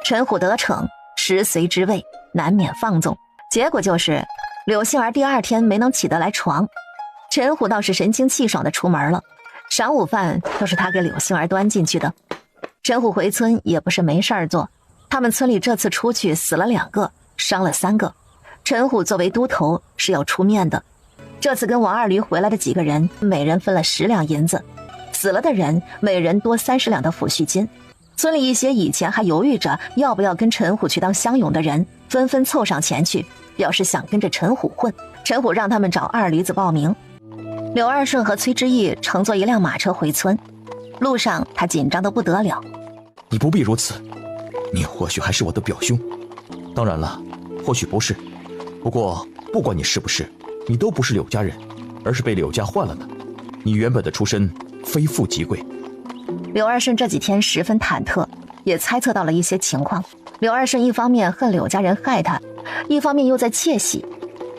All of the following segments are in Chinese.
陈虎得逞，食髓知味，难免放纵，结果就是柳杏儿第二天没能起得来床。陈虎倒是神清气爽地出门了，晌午饭都是他给柳杏儿端进去的。陈虎回村也不是没事儿做，他们村里这次出去死了2个，伤了3个，陈虎作为都头是要出面的。这次跟王二驴回来的几个人，每人分了10两银子，死了的人每人多30两的抚恤金。村里一些以前还犹豫着要不要跟陈虎去当乡勇的人，纷纷凑上前去，表示想跟着陈虎混。陈虎让他们找二驴子报名。柳二顺和崔之义乘坐一辆马车回村，路上他紧张得不得了。你不必如此，你或许还是我的表兄，当然了，或许不是，不过不管你是不是，你都不是柳家人，而是被柳家换了的。你原本的出身非富即贵。柳二顺这几天十分忐忑，也猜测到了一些情况。柳二顺一方面恨柳家人害他，一方面又在窃喜，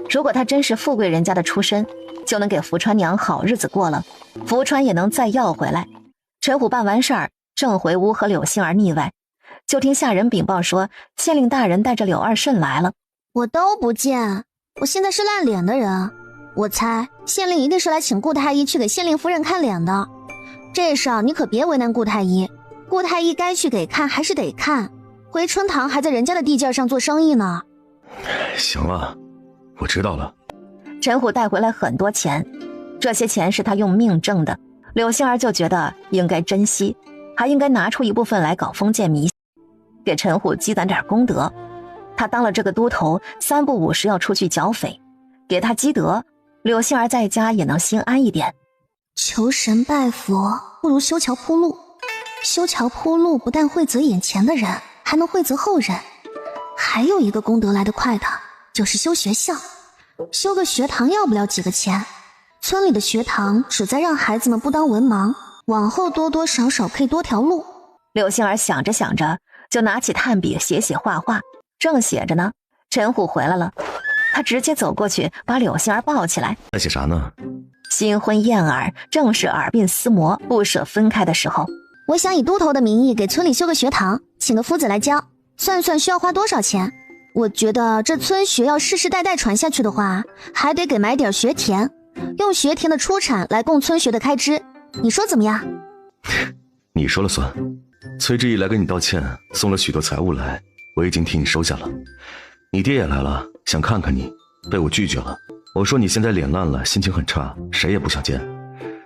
如果他真是富贵人家的出身，就能给福川娘好日子过了，福川也能再要回来。陈虎办完事儿正回屋和柳杏儿腻歪，就听下人禀报说县令大人带着柳二顺来了。我都不见，我现在是烂脸的人，我猜县令一定是来请顾太医去给县令夫人看脸的。这事儿你可别为难顾太医，顾太医该去给看还是得看，回春堂还在人家的地界上做生意呢。行了，我知道了。陈虎带回来很多钱，这些钱是他用命挣的，柳杏儿就觉得应该珍惜，还应该拿出一部分来搞封建迷信，给陈虎积攒点功德。他当了这个都头，3不5时要出去剿匪，给他积德，柳杏儿在家也能心安一点。求神拜佛不如修桥铺路，修桥铺路不但惠泽眼前的人，还能惠泽后人。还有一个功德来得快的，就是修学校。修个学堂要不了几个钱，村里的学堂旨在让孩子们不当文盲，往后多多少少可以多条路。柳杏儿想着想着，就拿起炭笔写画画，正写着呢，陈虎回来了，他直接走过去把柳杏儿抱起来。在写啥呢？新婚燕尔，正是耳鬓厮磨不舍分开的时候。我想以都头的名义给村里修个学堂，请个夫子来教，算算需要花多少钱。我觉得这村学要世世代代传下去的话，还得给买点学田，用学田的出产来供村学的开支，你说怎么样？你说了算。崔之义来跟你道歉，送了许多财物来，我已经替你收下了。你爹也来了，想看看你，被我拒绝了。我说你现在脸烂了，心情很差，谁也不想见，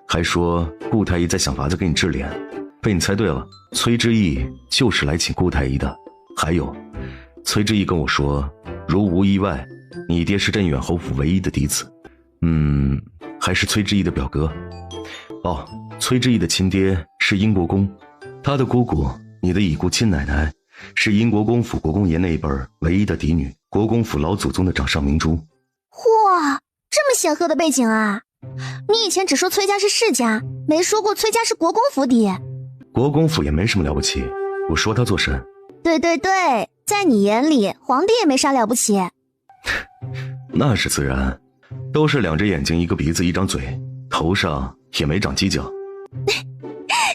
还说顾太医在想法子给你治脸，被你猜对了，崔之义就是来请顾太医的。还有，崔之义跟我说，如无意外，你爹是镇远侯府唯一的嫡子，还是崔之义的表哥。哦，崔之义的亲爹是英国公，他的姑姑，你的已故亲奶奶，是英国公府国公爷那一辈唯一的嫡女，国公府老祖宗的掌上明珠。哇，这么显赫的背景啊！你以前只说崔家是世家，没说过崔家是国公府邸。国公府也没什么了不起，我说他做甚？对对对，在你眼里皇帝也没啥了不起。那是自然，都是2只眼睛1个鼻子1张嘴，头上也没长犄角。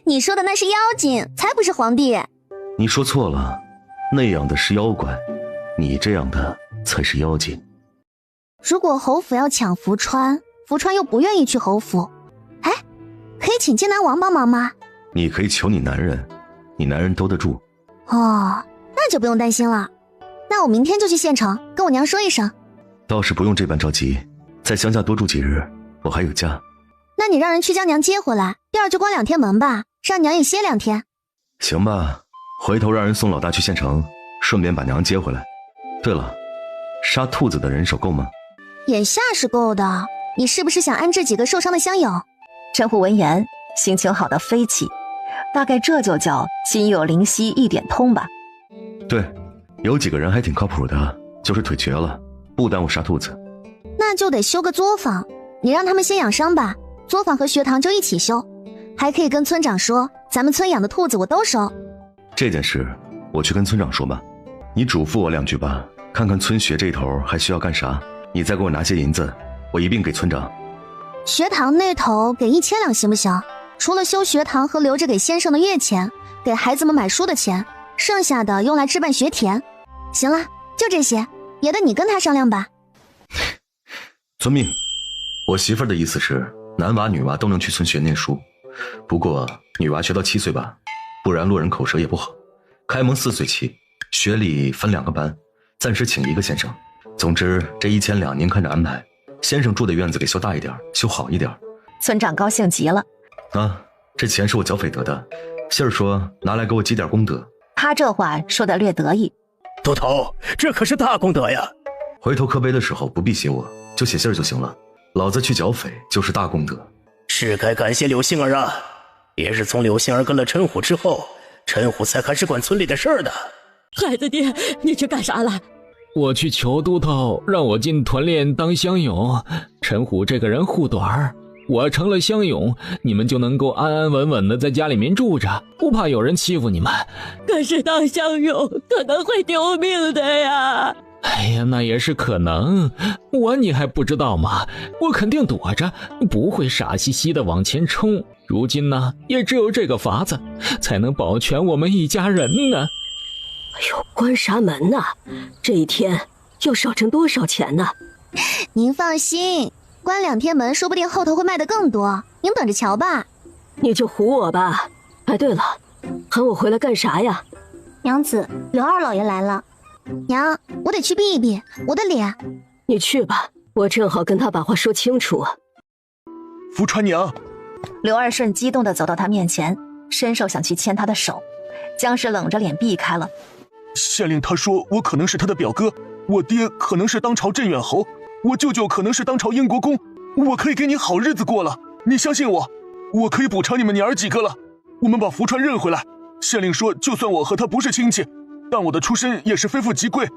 你说的那是妖精，才不是皇帝。你说错了，那样的是妖怪，你这样的才是妖精。如果侯府要抢福川，福川又不愿意去侯府，哎，可以请剑南王帮忙吗？你可以求你男人，你男人兜得住。哦，那就不用担心了。那我明天就去县城跟我娘说一声。倒是不用这般着急，在乡下多住几日，我还有家。那你让人去将娘接回来，第二就关2天门吧，让娘也歇2天。行吧，回头让人送老大去县城，顺便把娘接回来。对了，杀兔子的人手够吗？眼下是够的，你是不是想安置几个受伤的乡友？陈虎闻言心情好得飞起，大概这就叫心有灵犀一点通吧。对，有几个人还挺靠谱的，就是腿瘸了，不耽误杀兔子。那就得修个作坊，你让他们先养伤吧，作坊和学堂就一起修，还可以跟村长说咱们村养的兔子我都收。这件事我去跟村长说吧，你嘱咐我2句吧，看看村学这头还需要干啥，你再给我拿些银子，我一并给村长。学堂那头给1000两行不行？除了修学堂和留着给先生的月钱，给孩子们买书的钱，剩下的用来置办学田。行了，就这些，别的你跟他商量吧。遵命。我媳妇儿的意思是，男娃女娃都能去村学念书，不过女娃学到7岁吧，不然落人口舌也不好。开蒙4岁起，学里分2个班，暂时请1个先生。总之这1000两您看着安排，先生住的院子给修大一点，修好一点。村长高兴极了。啊，这钱是我剿匪得的，信儿说拿来给我积点功德。他这话说得略得意。都头，这可是大功德呀！回头刻碑的时候不必写我，就写信儿就行了。老子去剿匪就是大功德。是该感谢柳杏儿啊！也是从柳杏儿跟了陈虎之后，陈虎才开始管村里的事儿的。孩子爹，你去干啥了？我去求都头让我进团练当乡勇。陈虎这个人护短儿，我成了乡勇，你们就能够安安稳稳的在家里面住着，不怕有人欺负你们。可是当乡勇可能会丢命的呀。哎呀，那也是可能，你还不知道吗？我肯定躲着，不会傻兮兮的往前冲。如今呢，也只有这个法子，才能保全我们一家人呢。哎呦，关啥门呢？这一天要少挣多少钱呢？您放心，关2天门，说不定后头会卖得更多，您等着瞧吧。你就唬我吧。哎，对了，喊我回来干啥呀？娘子，刘二老爷来了。娘，我得去避一避我的脸。你去吧，我正好跟他把话说清楚。福川娘。刘二顺激动地走到他面前，伸手想去牵他的手，姜氏冷着脸避开了。县令他说我可能是他的表哥，我爹可能是当朝镇远侯，我舅舅可能是当朝英国公，我可以给你好日子过了，你相信我，我可以补偿你们娘儿几个了。我们把福川认回来。县令说就算我和他不是亲戚，但我的出身也是非富即贵，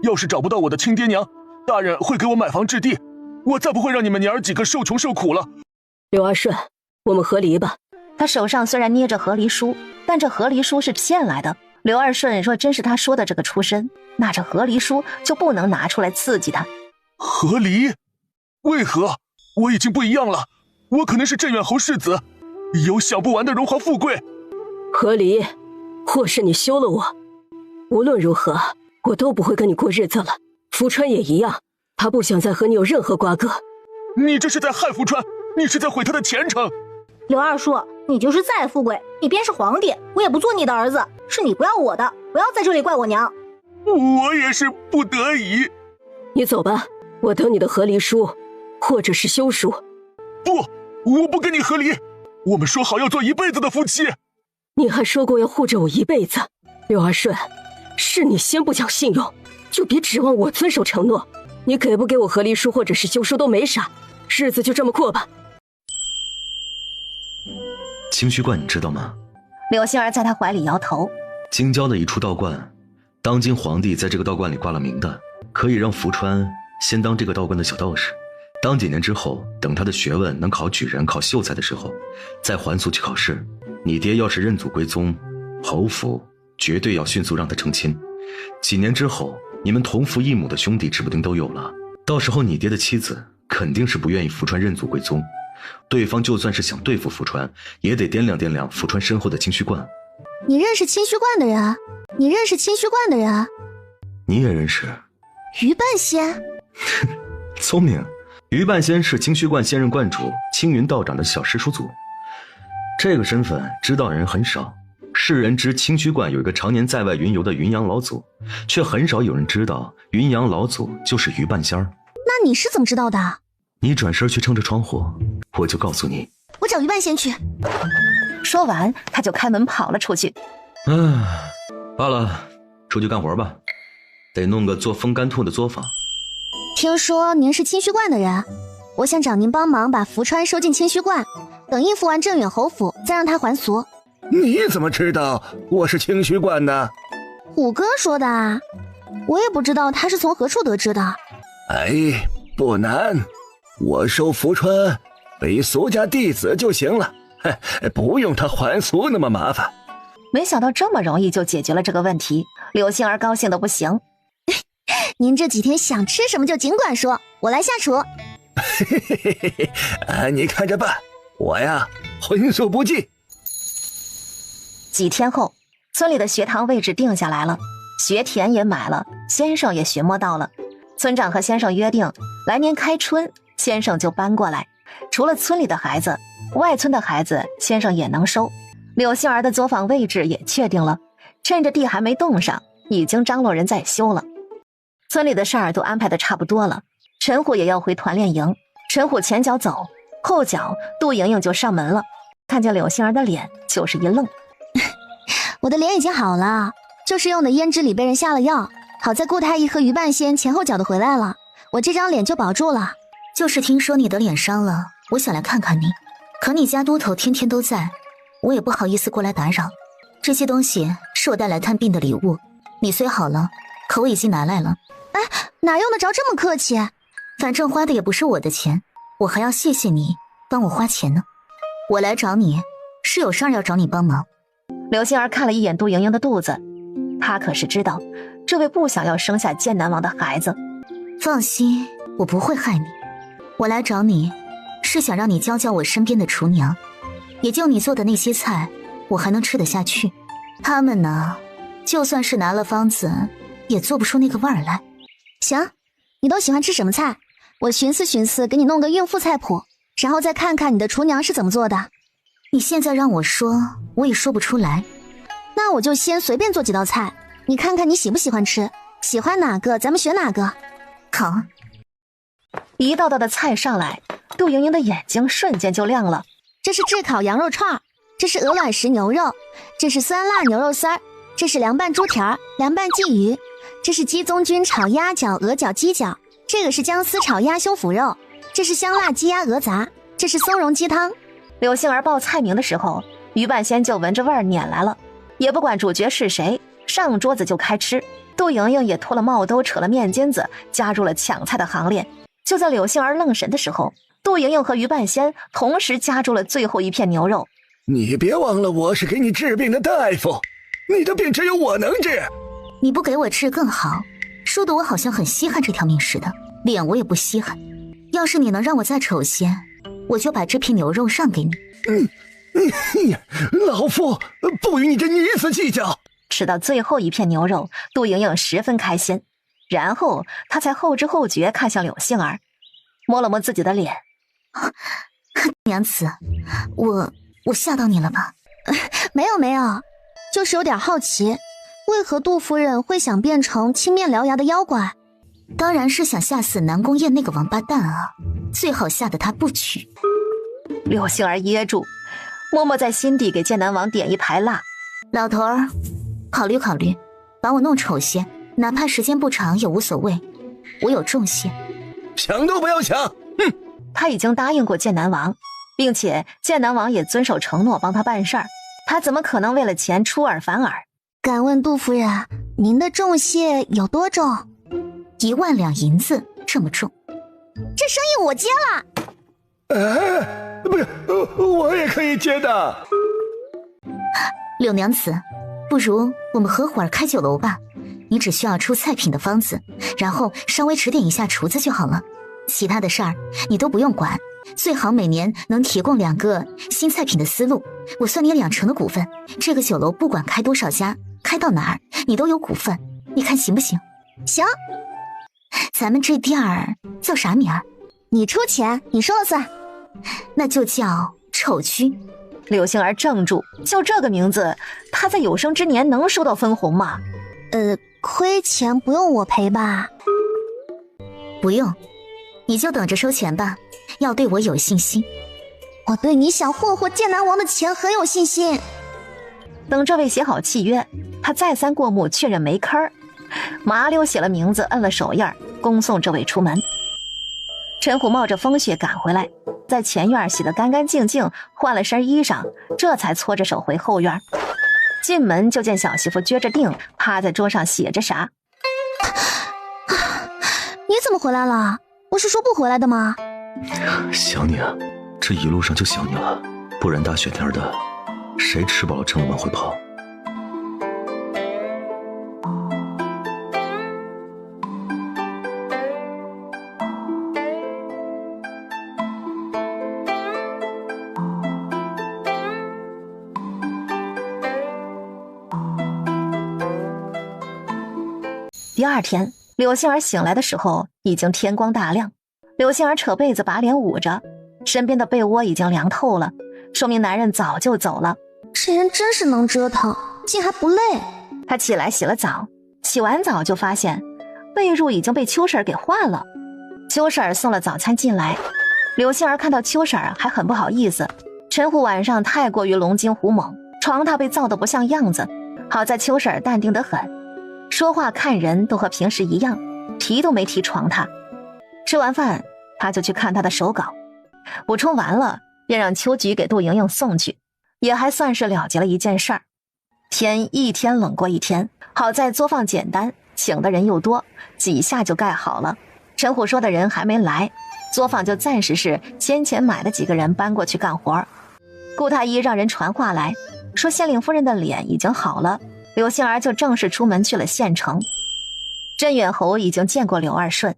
要是找不到我的亲爹娘，大人会给我买房置地，我再不会让你们娘儿几个受穷受苦了。刘二顺，我们和离吧。他手上虽然捏着和离书，但这和离书是骗来的。刘二顺若真是他说的这个出身，那这和离书就不能拿出来刺激他。和离？为何？我已经不一样了，我可能是镇远侯世子，有享不完的荣华富贵。和离，或是你休了我，无论如何我都不会跟你过日子了。福川也一样，他不想再和你有任何瓜葛。你这是在害福川，你是在毁他的前程。刘二叔，你就是再富贵，你便是皇帝，我也不做你的儿子，是你不要我的，不要在这里怪我娘。我也是不得已。你走吧，我等你的和离书，或者是休书。不，我不跟你和离，我们说好要做一辈子的夫妻。你还说过要护着我一辈子，刘二顺，是你先不讲信用，就别指望我遵守承诺。你给不给我和离书或者是休书都没啥，日子就这么过吧。清虚观你知道吗？柳杏儿在他怀里摇头。京郊的一处道观，当今皇帝在这个道观里挂了名的，可以让福川先当这个道观的小道士，当几年之后，等他的学问能考举人考秀才的时候，再还俗去考试。你爹要是认祖归宗，侯府绝对要迅速让他成亲。几年之后，你们同父异母的兄弟指不定都有了，到时候你爹的妻子肯定是不愿意福川认祖归宗，对方就算是想对付福川，也得掂量掂量福川身后的清虚观。你认识清虚观的人？你认识清虚观的人？你也认识？于半仙？聪明。于半仙是清虚观现任观主青云道长的小师叔祖，这个身份知道的人很少。世人知清虚观有一个常年在外云游的云阳老祖，却很少有人知道云阳老祖就是于半仙儿。那你是怎么知道的？你转身去撑着窗户，我就告诉你。我找于半仙去。说完，他就开门跑了出去。罢了，出去干活吧，得弄个做风干兔的作坊。听说您是清虚观的人，我想找您帮忙把福川收进清虚观，等应付完镇远侯府，再让他还俗。你怎么知道我是清虚观的？虎哥说的啊，我也不知道他是从何处得知的。哎，不难，我收福川为俗家弟子就行了，不用他还俗那么麻烦。没想到这么容易就解决了这个问题，柳杏儿高兴的不行。您这几天想吃什么就尽管说，我来下厨。你看着办，我呀荤素不忌。几天后，村里的学堂位置定下来了，学田也买了，先生也寻摸到了。村长和先生约定，来年开春，先生就搬过来。除了村里的孩子，外村的孩子，先生也能收。柳杏儿的作坊位置也确定了，趁着地还没动上，已经张罗人在修了。村里的事儿都安排的差不多了，陈虎也要回团练营。陈虎前脚走，后脚杜莹莹就上门了，看见柳杏儿的脸就是一愣。我的脸已经好了，就是用的胭脂里被人下了药，好在顾太医和于半仙前后脚的回来了，我这张脸就保住了。就是听说你的脸伤了，我想来看看你，可你家都头天天都在，我也不好意思过来打扰。这些东西是我带来探病的礼物，你虽好了，可我已经拿来了。哎，哪用得着这么客气？反正花的也不是我的钱，我还要谢谢你帮我花钱呢。我来找你是有事儿要找你帮忙。柳杏儿看了一眼杜莹莹的肚子，她可是知道这位不想要生下剑南王的孩子。放心，我不会害你。我来找你是想让你教教我身边的厨娘，也就你做的那些菜我还能吃得下去，他们呢就算是拿了方子也做不出那个味儿来。行，你都喜欢吃什么菜？我寻思寻思给你弄个孕妇菜谱，然后再看看你的厨娘是怎么做的。你现在让我说我也说不出来，那我就先随便做几道菜，你看看你喜不喜欢吃，喜欢哪个咱们选哪个。好。一道道的菜上来，杜莹莹的眼睛瞬间就亮了。这是炙烤羊肉串，这是鹅卵石牛肉，这是酸辣牛肉丝儿，这是凉拌猪条，凉拌鲫鱼，这是鸡枞菌炒鸭脚、鹅脚、鸡脚，这个是姜丝炒鸭胸脯肉，这是香辣鸡鸭鹅杂，这是松茸鸡汤。柳杏儿报菜名的时候，于半仙就闻着味儿撵来了，也不管主角是谁，上桌子就开吃。杜莹莹也脱了帽兜，扯了面巾子，加入了抢菜的行列。就在柳杏儿愣神的时候，杜莹莹和于半仙同时夹住了最后一片牛肉。你别忘了，我是给你治病的大夫，你的病只有我能治。你不给我治更好，说的我好像很稀罕这条命似的，脸我也不稀罕。要是你能让我再丑些，我就把这片牛肉让给你。老夫不与你这女子计较。吃到最后一片牛肉，杜莹莹十分开心，然后她才后知后觉看向柳杏儿，摸了摸自己的脸。娘子，我吓到你了吧？没有，就是有点好奇，为何杜夫人会想变成青面獠牙的妖怪？当然是想吓死南宫雁那个王八蛋啊，最好吓得他不娶。柳杏儿噎住，默默在心底给剑南王点一排蜡。老头儿，考虑考虑，把我弄丑些，哪怕时间不长也无所谓，我有重些。想都不要想！他已经答应过剑南王，并且剑南王也遵守承诺帮他办事儿，他怎么可能为了钱出尔反尔？敢问杜夫人，您的重谢有多重？1万两银子，这么重？这生意我接了。不是，我也可以接的。柳娘子，不如我们合伙开酒楼吧，你只需要出菜品的方子，然后稍微指点一下厨子就好了，其他的事儿你都不用管，最好每年能提供2个新菜品的思路，我算你2成的股份，这个酒楼不管开多少家，开到哪儿你都有股份，你看行不行？行。咱们这店儿叫啥名儿？你出钱，你说了算。那就叫丑居。柳杏儿怔住，就这个名字，她在有生之年能收到分红吗？亏钱不用我赔吧？不用，你就等着收钱吧，要对我有信心。我对你想霍霍剑南王的钱很有信心。等这位写好契约，他再三过目确认没坑儿，麻溜写了名字，摁了手印，恭送这位出门。陈虎冒着风雪赶回来，在前院洗得干干净净，换了身衣裳，这才搓着手回后院。进门就见小媳妇撅着腚趴在桌上写着啥。你怎么回来了？不是说不回来的吗？想你啊，这一路上就想你了，不然大雪天的，谁吃饱了撑了往回跑？第二天，柳杏儿醒来的时候已经天光大亮。柳杏儿扯被子把脸捂着，身边的被窝已经凉透了，说明男人早就走了。这人真是能折腾，竟还不累。她起来洗了澡，洗完澡就发现被褥已经被秋婶给换了。秋婶送了早餐进来，柳杏儿看到秋婶还很不好意思。陈虎晚上太过于龙精虎猛，床榻被造得不像样子，好在秋婶淡定得很，说话看人都和平时一样，提都没提床榻。吃完饭他就去看他的手稿，补充完了便让秋菊给杜莹莹送去，也还算是了结了一件事儿。天一天冷过一天，好在作坊简单，请的人又多，几下就盖好了。陈虎说的人还没来，作坊就暂时是先前买的几个人搬过去干活。顾太医让人传话来说县令夫人的脸已经好了，柳杏儿就正式出门去了县城。镇远侯已经见过柳二顺，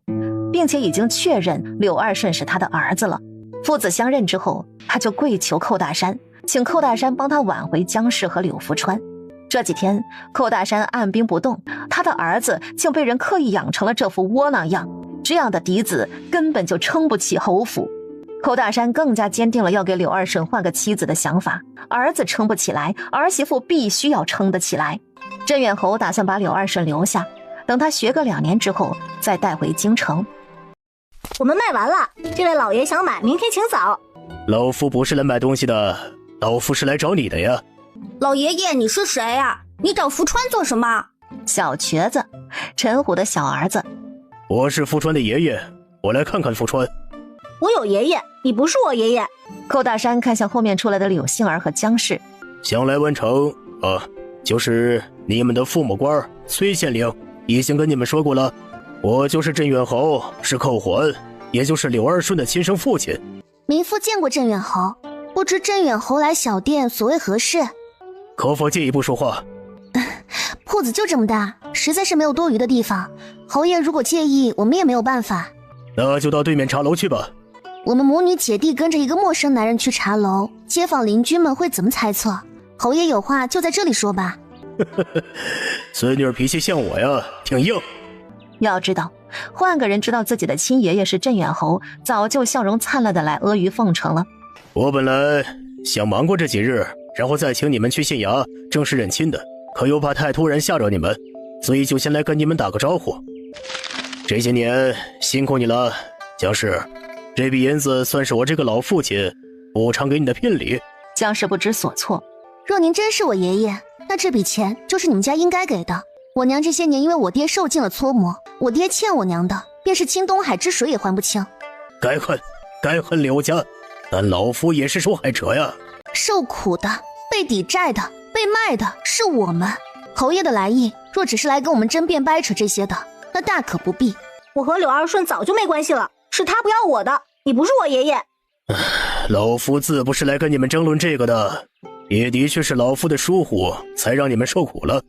并且已经确认柳二顺是他的儿子了。父子相认之后，他就跪求寇大山，请寇大山帮他挽回姜氏和柳福川。这几天寇大山按兵不动，他的儿子竟被人刻意养成了这副窝囊样，这样的嫡子根本就撑不起侯府。寇大山更加坚定了要给柳二顺换个妻子的想法，儿子撑不起来，儿媳妇必须要撑得起来。镇远侯打算把柳二顺留下，等他学个2年之后再带回京城。我们卖完了，这位老爷想买，明天请早。老夫不是来买东西的，老夫是来找你的呀。老爷爷，你是谁呀？你找福川做什么？小瘸子，陈虎的小儿子。我是福川的爷爷，我来看看福川。我有爷爷，你不是我爷爷。寇大山看向后面出来的柳杏儿和姜氏。想来完成就是你们的父母官崔县令已经跟你们说过了，我就是镇远侯，是寇还，也就是柳二顺的亲生父亲。民妇见过镇远侯，不知镇远侯来小店所谓何事？可否进一步说话？铺子就这么大，实在是没有多余的地方。侯爷如果介意，我们也没有办法。那就到对面茶楼去吧。我们母女姐弟跟着一个陌生男人去茶楼，街坊邻居们会怎么猜测？侯爷有话就在这里说吧。孙女脾气像我呀，挺硬。要知道，换个人知道自己的亲爷爷是镇远侯，早就笑容灿烂的来阿谀奉承了。我本来想忙过这几日，然后再请你们去县衙正式认亲的，可又怕太突然吓着你们，所以就先来跟你们打个招呼。这些年辛苦你了，姜氏，这笔银子算是我这个老父亲补偿给你的聘礼。姜氏不知所措。若您真是我爷爷，那这笔钱就是你们家应该给的。我娘这些年因为我爹受尽了搓磨，我爹欠我娘的便是清东海之水也还不清。该恨柳家，但老夫也是受害者呀。受苦的、被抵债的、被卖的是我们。侯爷的来意若只是来跟我们争辩掰扯这些的，那大可不必。我和柳二顺早就没关系了，是他不要我的，你不是我爷爷。老夫自不是来跟你们争论这个的，也的确是老夫的疏忽，才让你们受苦了。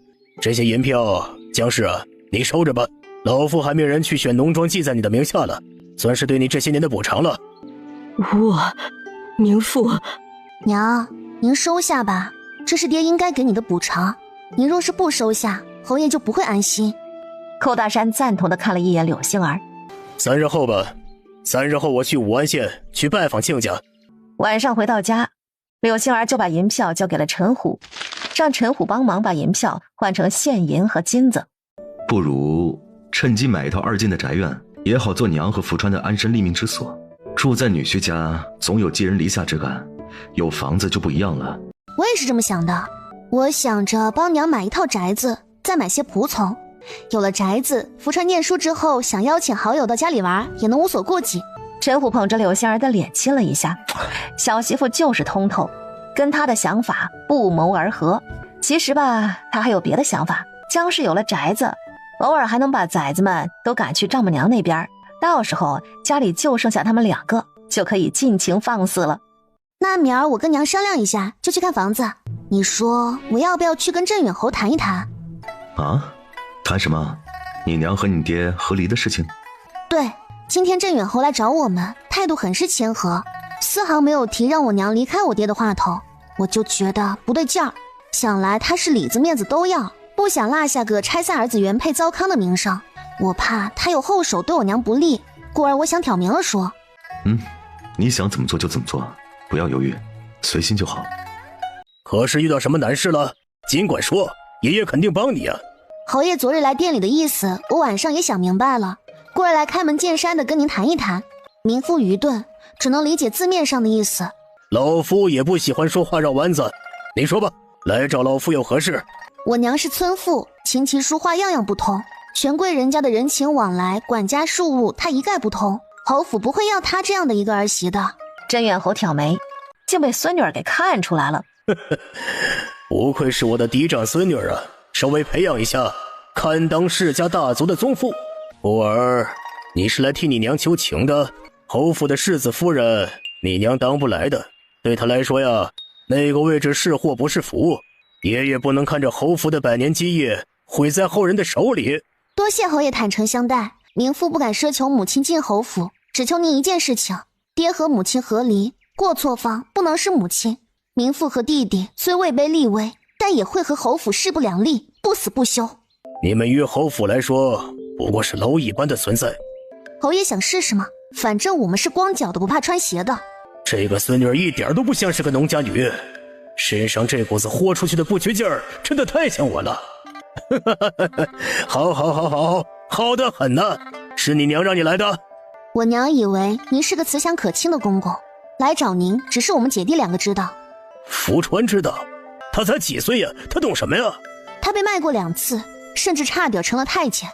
这些银票，姜氏啊，你收着吧。老夫还命人去选农庄记在你的名下了，算是对你这些年的补偿了。民妇，娘，您收下吧，这是爹应该给你的补偿。您若是不收下，侯爷就不会安心。寇大山赞同地看了一眼柳杏儿。3日后吧，3日后我去武安县去拜访亲家。晚上回到家，柳杏儿就把银票交给了陈虎，让陈虎帮忙把银票换成现银和金子。不如趁机买一套2进的宅院，也好做娘和福川的安身立命之所。住在女婿家，总有寄人篱下之感，有房子就不一样了。我也是这么想的，我想着帮娘买一套宅子，再买些仆从。有了宅子，福川念书之后想邀请好友到家里玩，也能无所顾忌。陈虎捧着柳杏儿的脸亲了一下，小媳妇就是通透，跟他的想法不谋而合。其实吧，他还有别的想法。姜氏有了宅子，偶尔还能把崽子们都赶去丈母娘那边，到时候家里就剩下他们2个，就可以尽情放肆了。那明儿我跟娘商量一下，就去看房子。你说我要不要去跟镇远侯谈一谈？啊？谈什么？你娘和你爹和离的事情？对，今天镇远侯来找我们，态度很是谦和，丝毫没有提让我娘离开我爹的话头，我就觉得不对劲儿。想来他是里子面子都要，不不想落下个拆散儿子原配糟糠的名声，我怕他有后手对我娘不利，故而我想挑明了说。你想怎么做就怎么做，不要犹豫，随心就好。可是遇到什么难事了，尽管说，爷爷肯定帮你啊。侯爷昨日来店里的意思，我晚上也想明白了，故而来开门见山的跟您谈一谈。民妇愚钝，只能理解字面上的意思。老夫也不喜欢说话绕弯子，你说吧，来找老夫有何事？我娘是村妇，琴棋书画样样不通，权贵人家的人情往来、管家事务，她一概不通。侯府不会要她这样的一个儿媳的。甄远侯挑眉，竟被孙女儿给看出来了。不愧是我的嫡长孙女啊，稍微培养一下，堪当世家大族的宗妇。忽儿，你是来替你娘求情的？侯府的世子夫人，你娘当不来的。对她来说呀，那个位置是祸不是福，爷爷不能看着侯府的百年基业毁在后人的手里。多谢侯爷坦诚相待，民妇不敢奢求母亲进侯府，只求您一件事情：爹和母亲和离，过错方不能是母亲。民妇和弟弟虽位卑力微，但也会和侯府势不两立，不死不休。你们于侯府来说，不过是蝼蚁般的存在。侯爷想试试吗？反正我们是光脚的不怕穿鞋的。这个孙女儿一点都不像是个农家女，身上这股子豁出去的不屈劲儿，真的太像我了。好，好得很呐！是你娘让你来的？我娘以为您是个慈祥可亲的公公，来找您只是我们姐弟两个知道。福川知道？他才几岁呀？他懂什么呀？他被卖过2次，甚至差点成了太监。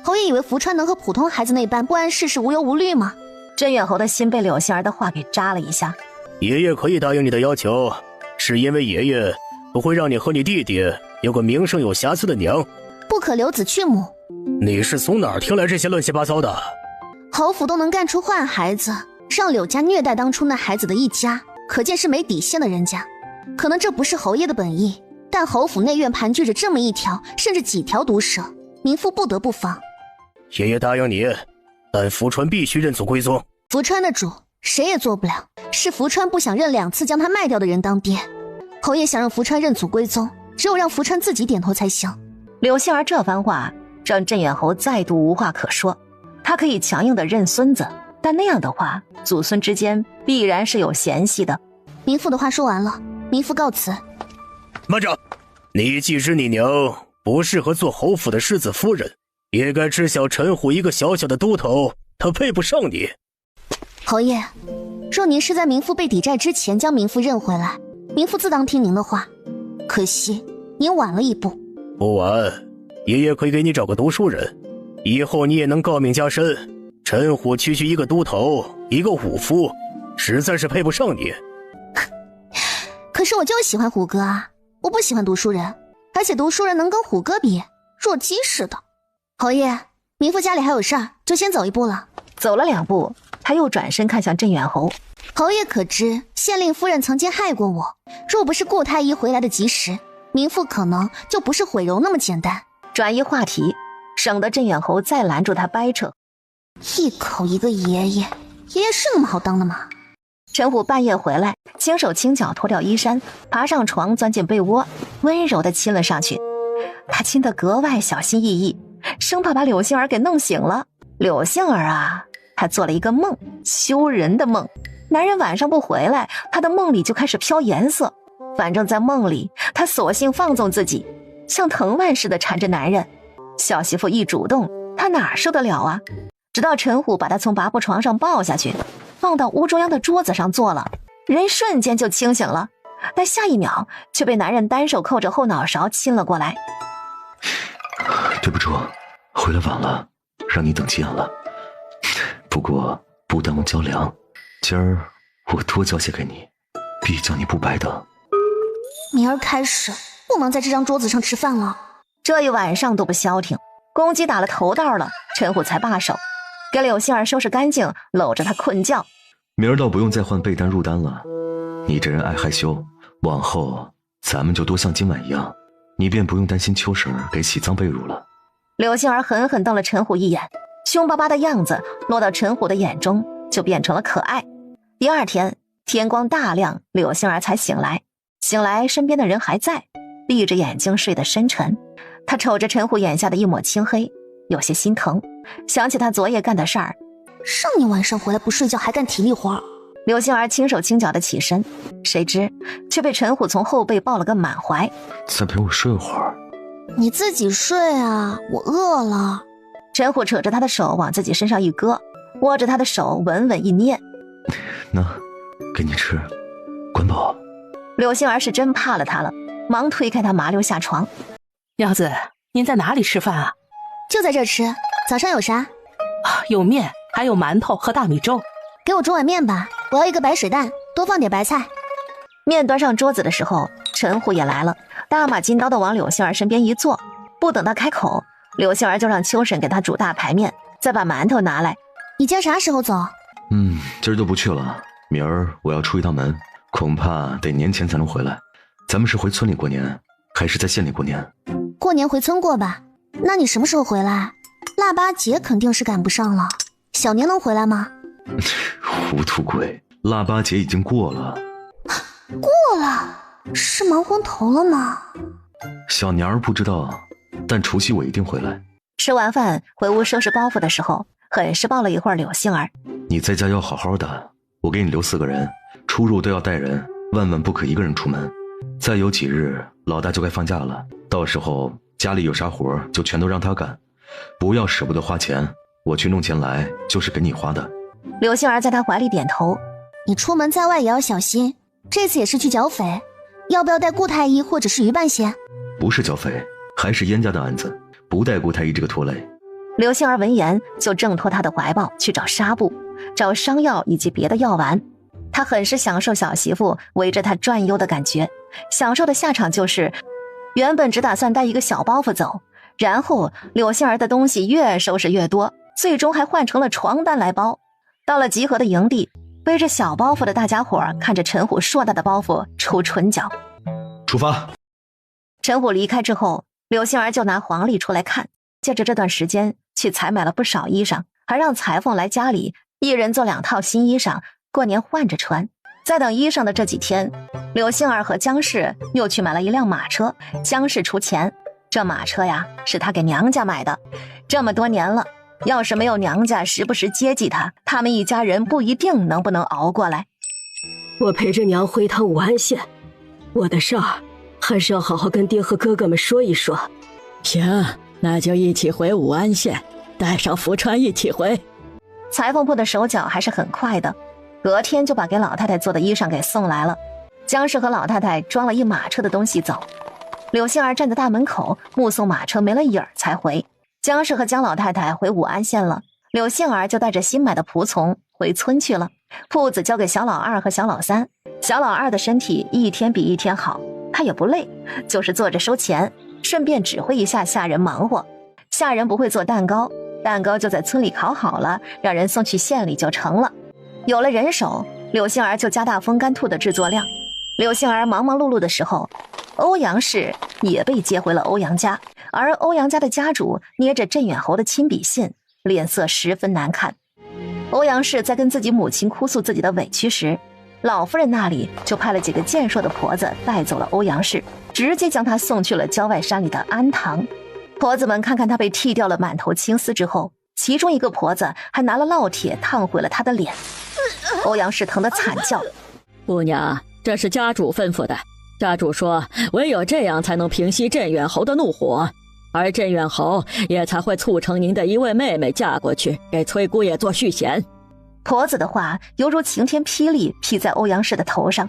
侯爷以为福川能和普通孩子那般不谙世事、无忧无虑吗？甄远侯的心被柳杏儿的话给扎了一下。爷爷可以答应你的要求，是因为爷爷不会让你和你弟弟有个名声有瑕疵的娘。不可留子去母。你是从哪儿听来这些乱七八糟的？侯府都能干出坏孩子，让柳家虐待当初那孩子的一家，可见是没底线的人家。可能这不是侯爷的本意，但侯府内院盘踞着这么一条甚至几条毒蛇，民妇不得不防。爷爷答应你，但福川必须认祖归宗。福川的主谁也做不了，是福川不想认2次将他卖掉的人当爹。侯爷想让福川认祖归宗，只有让福川自己点头才行。柳杏儿这番话让甄远侯再度无话可说。他可以强硬的认孙子，但那样的话，祖孙之间必然是有嫌隙的。民妇的话说完了，民妇告辞。慢着，你既知你娘不适合做侯府的世子夫人，也该知晓陈虎一个小小的都头，他配不上你。侯爷，若您是在民妇被抵债之前将民妇认回来，民妇自当听您的话。可惜您晚了一步。不晚，爷爷可以给你找个读书人，以后你也能诰命加身。陈虎区区一个都头，一个武夫，实在是配不上你。可是我就喜欢虎哥啊，我不喜欢读书人，而且读书人能跟虎哥比，弱鸡似的。侯爷，民妇家里还有事儿，就先走一步了。走了2步，他又转身看向甄远侯。侯爷可知县令夫人曾经害过我，若不是顾太医回来的及时，民妇可能就不是毁容那么简单。转移话题，省得甄远侯再拦住他掰扯。一口一个爷爷，爷爷是那么好当的吗？陈虎半夜回来，轻手轻脚脱掉衣衫，爬上床，钻进被窝，温柔地亲了上去。他亲得格外小心翼翼，生怕把柳杏儿给弄醒了。柳杏儿啊，她做了一个梦，羞人的梦。男人晚上不回来，她的梦里就开始飘颜色。反正在梦里，她索性放纵自己，像藤蔓似的缠着男人。小媳妇一主动，她哪受得了啊？直到陈虎把她从拔步床上抱下去，放到屋中央的桌子上坐了，人瞬间就清醒了，但下一秒却被男人单手扣着后脑勺亲了过来。对不住，回来晚了，让你等急眼了。不过不耽误交粮，今儿我多交些给你，毕竟你不白等。明儿开始不能在这张桌子上吃饭了。这一晚上都不消停，公鸡打了头道了，陈虎才罢手，给柳杏儿收拾干净，搂着她困觉。明儿倒不用再换被单入单了，你这人爱害羞，往后咱们就多像今晚一样，你便不用担心秋婶给洗脏被褥了。柳杏儿狠狠瞪了陈虎一眼，凶巴巴的样子落到陈虎的眼中就变成了可爱。第二天天光大亮，柳杏儿才醒来，身边的人还在，闭着眼睛睡得深沉。他瞅着陈虎眼下的一抹青黑，有些心疼，想起他昨夜干的事儿。上你晚上回来不睡觉还干体力活。柳杏儿轻手轻脚的起身，谁知却被陈虎从后背抱了个满怀。再陪我睡会儿。你自己睡啊，我饿了。陈虎扯着他的手往自己身上一搁，握着他的手稳稳一捏。那，给你吃，管饱。柳杏儿是真怕了他了，忙推开他麻溜下床。娘子，您在哪里吃饭啊？就在这儿吃。早上有啥？有面，还有馒头和大米粥。给我煮碗面吧，我要一个白水蛋，多放点白菜。面端上桌子的时候，陈虎也来了，大马金刀的往柳杏儿身边一坐，不等他开口，柳杏儿就让秋婶给他煮大排面，再把馒头拿来。你今儿啥时候走？今儿就不去了，明儿我要出一趟门，恐怕得年前才能回来。咱们是回村里过年，还是在县里过年？过年回村过吧。那你什么时候回来？腊八节肯定是赶不上了，小年能回来吗？糊涂鬼，腊八节已经过了。过了？是忙昏头了吗？小娘儿不知道，但除夕我一定回来。吃完饭回屋收拾包袱的时候，很是抱了一会儿柳杏儿。你在家要好好的，我给你留4个人，出入都要带人，万万不可一个人出门。再有几日老大就该放假了，到时候家里有啥活就全都让他干，不要舍不得花钱，我去弄钱来就是给你花的。柳杏儿在他怀里点头。你出门在外也要小心，这次也是去剿匪，要不要带顾太医或者是于半仙？不是剿匪，还是燕家的案子，不带顾太医这个拖累。柳杏儿闻言就挣脱他的怀抱，去找纱布，找伤药以及别的药丸。他很是享受小媳妇围着他转悠的感觉，享受的下场就是原本只打算带一个小包袱走，然后柳杏儿的东西越收拾越多，最终还换成了床单来包。到了集合的营地，背着小包袱的大家伙看着陈虎硕大的包袱抽唇角。出发。陈虎离开之后，柳杏儿就拿黄历出来看，借着这段时间去采买了不少衣裳，还让裁缝来家里一人做2套新衣裳，过年换着穿。在等衣裳的这几天，柳杏儿和姜氏又去买了一辆马车，姜氏出钱。这马车呀，是他给娘家买的，这么多年了，要是没有娘家时不时接济他们一家人不一定能不能熬过来。我陪着娘回趟武安县，我的事儿还是要好好跟爹和哥哥们说一说。行，那就一起回武安县，带上福川一起回。裁缝铺的手脚还是很快的，隔天就把给老太太做的衣裳给送来了。姜氏和老太太装了一马车的东西走，柳杏儿站在大门口目送马车没了影儿才回。姜氏和姜老太太回武安县了，柳杏儿就带着新买的仆从回村去了，铺子交给小老二和小老三。小老二的身体一天比一天好，他也不累，就是坐着收钱，顺便指挥一下下人忙活。下人不会做蛋糕，蛋糕就在村里烤好了，让人送去县里就成了。有了人手，柳杏儿就加大风干兔的制作量。柳杏儿忙忙碌碌的时候，欧阳氏也被接回了欧阳家，而欧阳家的家主捏着镇远侯的亲笔信，脸色十分难看。欧阳氏在跟自己母亲哭诉自己的委屈时，老夫人那里就派了几个健硕的婆子带走了欧阳氏，直接将他送去了郊外山里的安堂。婆子们看看他被剃掉了满头青丝之后，其中一个婆子还拿了烙铁烫毁了他的脸。欧阳氏疼得惨叫：姑娘，这是家主吩咐的，家主说唯有这样才能平息镇远侯的怒火，而镇远侯也才会促成您的一位妹妹嫁过去，给崔姑爷做续弦。婆子的话犹如晴天霹雳劈在欧阳氏的头上。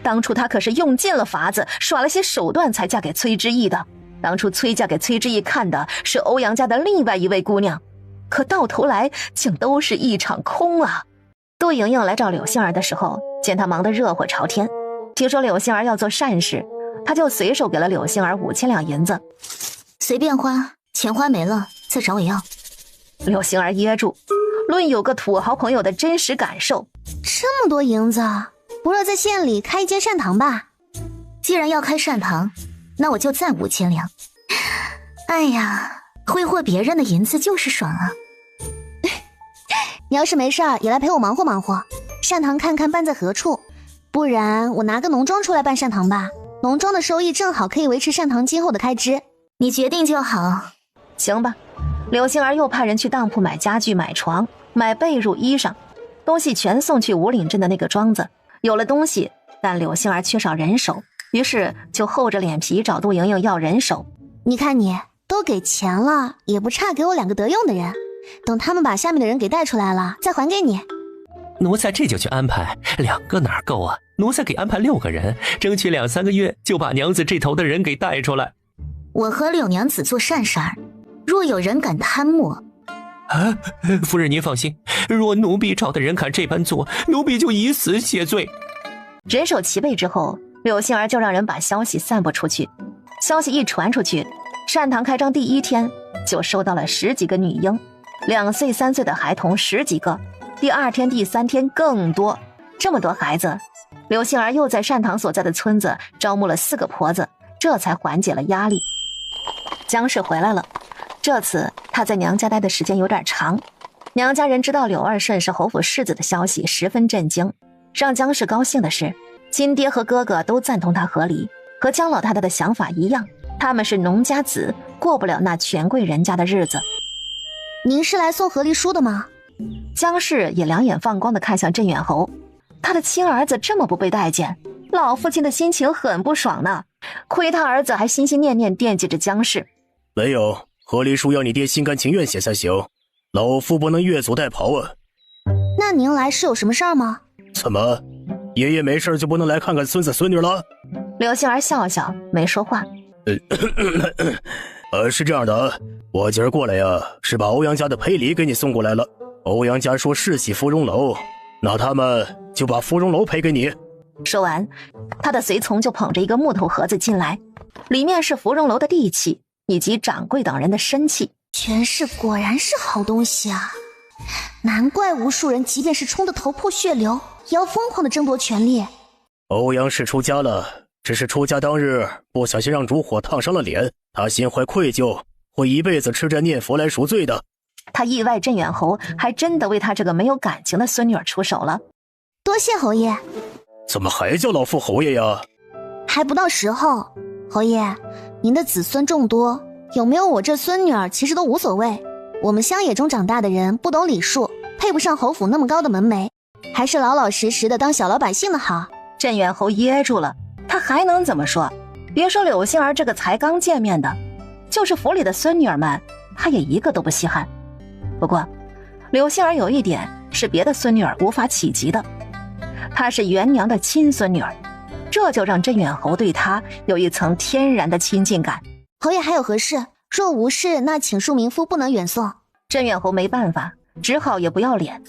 当初她可是用尽了法子，耍了些手段才嫁给崔之意的。当初崔嫁给崔之意看的是欧阳家的另外一位姑娘，可到头来竟都是一场空啊。杜莹莹来找柳杏儿的时候，见她忙得热火朝天，听说柳杏儿要做善事，她就随手给了柳杏儿5000两银子。随便花，钱花没了再找我要。柳杏儿噎住，论有个土豪朋友的真实感受。这么多银子，不若在县里开一间善堂吧。既然要开善堂，那我就再5000两。哎呀，挥霍别人的银子就是爽啊。你要是没事儿，也来陪我忙活忙活。善堂看看办在何处，不然我拿个农庄出来办善堂吧。农庄的收益正好可以维持善堂今后的开支。你决定就好。行吧。柳杏儿又派人去当铺买家具、买床、买被褥、衣裳，东西全送去五岭镇的那个庄子。有了东西，但柳杏儿缺少人手，于是就厚着脸皮找杜莹莹要人手。你看你都给钱了，也不差给我2个得用的人，等他们把下面的人给带出来了再还给你。奴才这就去安排，2个哪够啊？奴才给安排6个人，争取2、3个月就把娘子这头的人给带出来。我和柳娘子做善事儿，若有人敢贪墨，夫人您放心，若奴婢找的人敢这般做，奴婢就以死谢罪。人手齐备之后，柳杏儿就让人把消息散播出去。消息一传出去，善堂开张第1天就收到了10几个女婴，2岁、3岁的孩童10几个，第2天、第3天更多。这么多孩子，柳杏儿又在善堂所在的村子招募了4个婆子，这才缓解了压力。姜氏回来了，这次她在娘家待的时间有点长。娘家人知道柳二顺是侯府世子的消息，十分震惊。让姜氏高兴的是，亲爹和哥哥都赞同他和离，和姜老太太的想法一样，他们是农家子，过不了那权贵人家的日子。您是来送和离书的吗？姜氏也两眼放光地看向镇远侯，他的亲儿子这么不被待见，老父亲的心情很不爽呢。亏他儿子还心心念念惦记着姜氏。没有，和离书要你爹心甘情愿写才行，老夫不能越俎代庖啊。那您来是有什么事儿吗？怎么，爷爷没事就不能来看看孙子孙女了？柳杏儿笑笑没说话。是这样的，我今儿过来呀，是把欧阳家的陪礼给你送过来了。欧阳家说世袭芙蓉楼，那他们就把芙蓉楼赔给你。说完，他的随从就捧着一个木头盒子进来，里面是芙蓉楼的地契以及掌柜等人的身契。权势果然是好东西啊，难怪无数人即便是冲得头破血流，也要疯狂的争夺权力。欧阳氏出家了，只是出家当日不小心让烛火烫伤了脸，他心怀愧疚，会一辈子吃斋念佛来赎罪的。他意外镇远侯还真的为他这个没有感情的孙女儿出手了。多谢侯爷。怎么还叫老夫侯爷呀？还不到时候。侯爷，您的子孙众多，有没有我这孙女儿其实都无所谓。我们乡野中长大的人不懂礼数，配不上侯府那么高的门楣，还是老老实实的当小老百姓的好。镇远侯噎住了，他还能怎么说？别说柳杏儿这个才刚见面的，就是府里的孙女儿们，他也一个都不稀罕。不过柳杏儿有一点是别的孙女儿无法企及的，她是元娘的亲孙女儿，这就让镇远侯对她有一层天然的亲近感。侯爷还有何事？若无事，那请恕民夫不能远送。镇远侯没办法，只好也不要脸。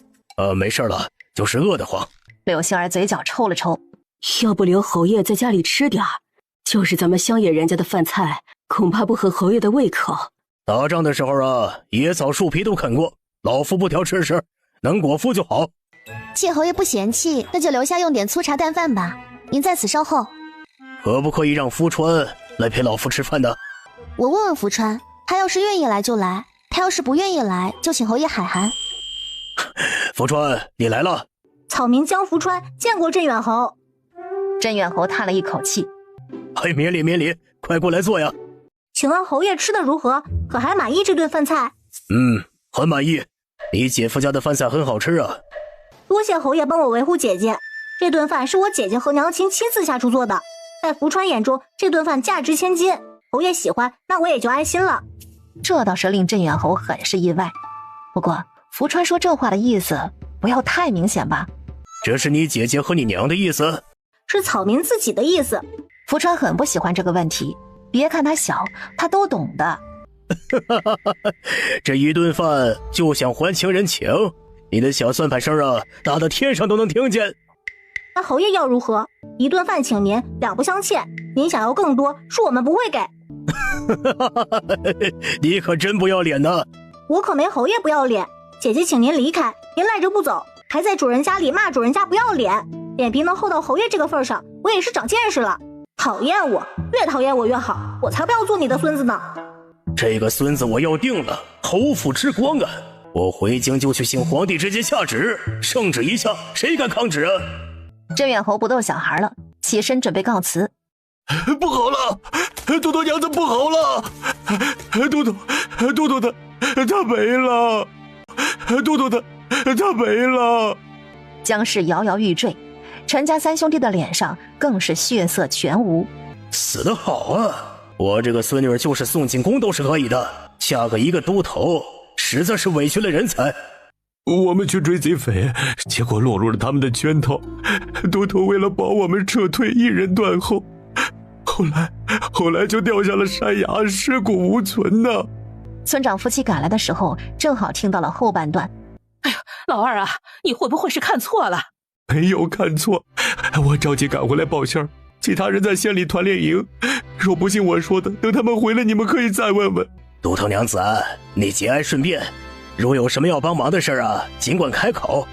没事了，就是饿得慌。柳杏儿嘴角抽了抽，要不留侯爷在家里吃点儿，就是咱们乡野人家的饭菜，恐怕不合侯爷的胃口。打仗的时候啊，野草树皮都啃过，老夫不挑吃食，能果腹就好。既侯爷不嫌弃，那就留下用点粗茶淡饭吧。您在此稍后。可不可以让福川来陪老夫吃饭呢？我问问福川，他要是愿意来就来，他要是不愿意来，就请侯爷海涵。福川，你来了。草民江福川见过镇远侯。镇远侯叹了一口气，免礼免礼，快过来坐呀。请问侯爷吃的如何？可还满意这顿饭菜？很满意。你姐夫家的饭菜很好吃啊。多谢侯爷帮我维护姐姐，这顿饭是我姐姐和娘亲亲自下厨做的，在福川眼中这顿饭价值千金，侯爷喜欢，那我也就安心了。这倒是令镇远侯很是意外。不过福川说这话的意思不要太明显吧？这是你姐姐和你娘的意思？是草民自己的意思。福川很不喜欢这个问题，别看他小，他都懂的。这一顿饭就想还情人情，你的小算盘声啊，大到天上都能听见。那侯爷要如何？一顿饭请您，两不相欠，您想要更多，恕我们不会给。你可真不要脸呢。我可没侯爷不要脸。姐姐请您离开，您赖着不走，还在主人家里骂主人家不要脸，脸皮能厚到侯爷这个份上，我也是长见识了。讨厌我，越讨厌我越好，我才不要做你的孙子呢。这个孙子我要定了，侯府之光啊！我回京就去请皇帝直接下旨，圣旨一下，谁敢抗旨啊？镇远侯不逗小孩了，起身准备告辞。不好了，都头娘子不好了，都头他没了，都头他没了。姜氏摇摇欲坠，陈家三兄弟的脸上更是血色全无。死得好啊！我这个孙女就是送进宫都是可以的，嫁个一个都头，实在是委屈了人才。我们去追贼匪，结果落入了他们的圈套。都头为了保我们撤退，一人断后，后来就掉下了山崖，尸骨无存呢。村长夫妻赶来的时候，正好听到了后半段。哎呀，老二啊，你会不会是看错了？没有看错，我着急赶回来报信儿，其他人在县里团练营。若不信我说的，等他们回来，你们可以再问问。都头娘子，你节哀顺变，如有什么要帮忙的事啊，尽管开口。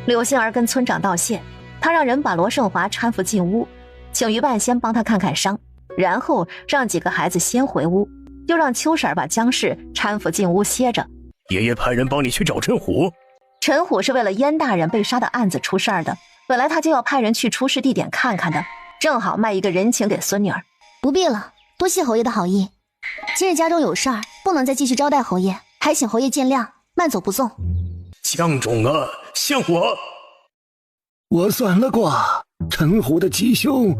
柳杏儿跟村长道谢，他让人把罗胜华搀扶进屋，请于半仙帮他看看伤，然后让几个孩子先回屋，又让秋婶把姜氏搀扶进屋歇着。爷爷派人帮你去找陈虎。陈虎是为了燕大人被杀的案子出事儿的，本来他就要派人去出事地点看看的，正好卖一个人情给孙女儿。不必了，多谢侯爷的好意。今日家中有事儿，不能再继续招待侯爷，还请侯爷见谅，慢走不送。江种啊，像我算了卦，陈虎的吉凶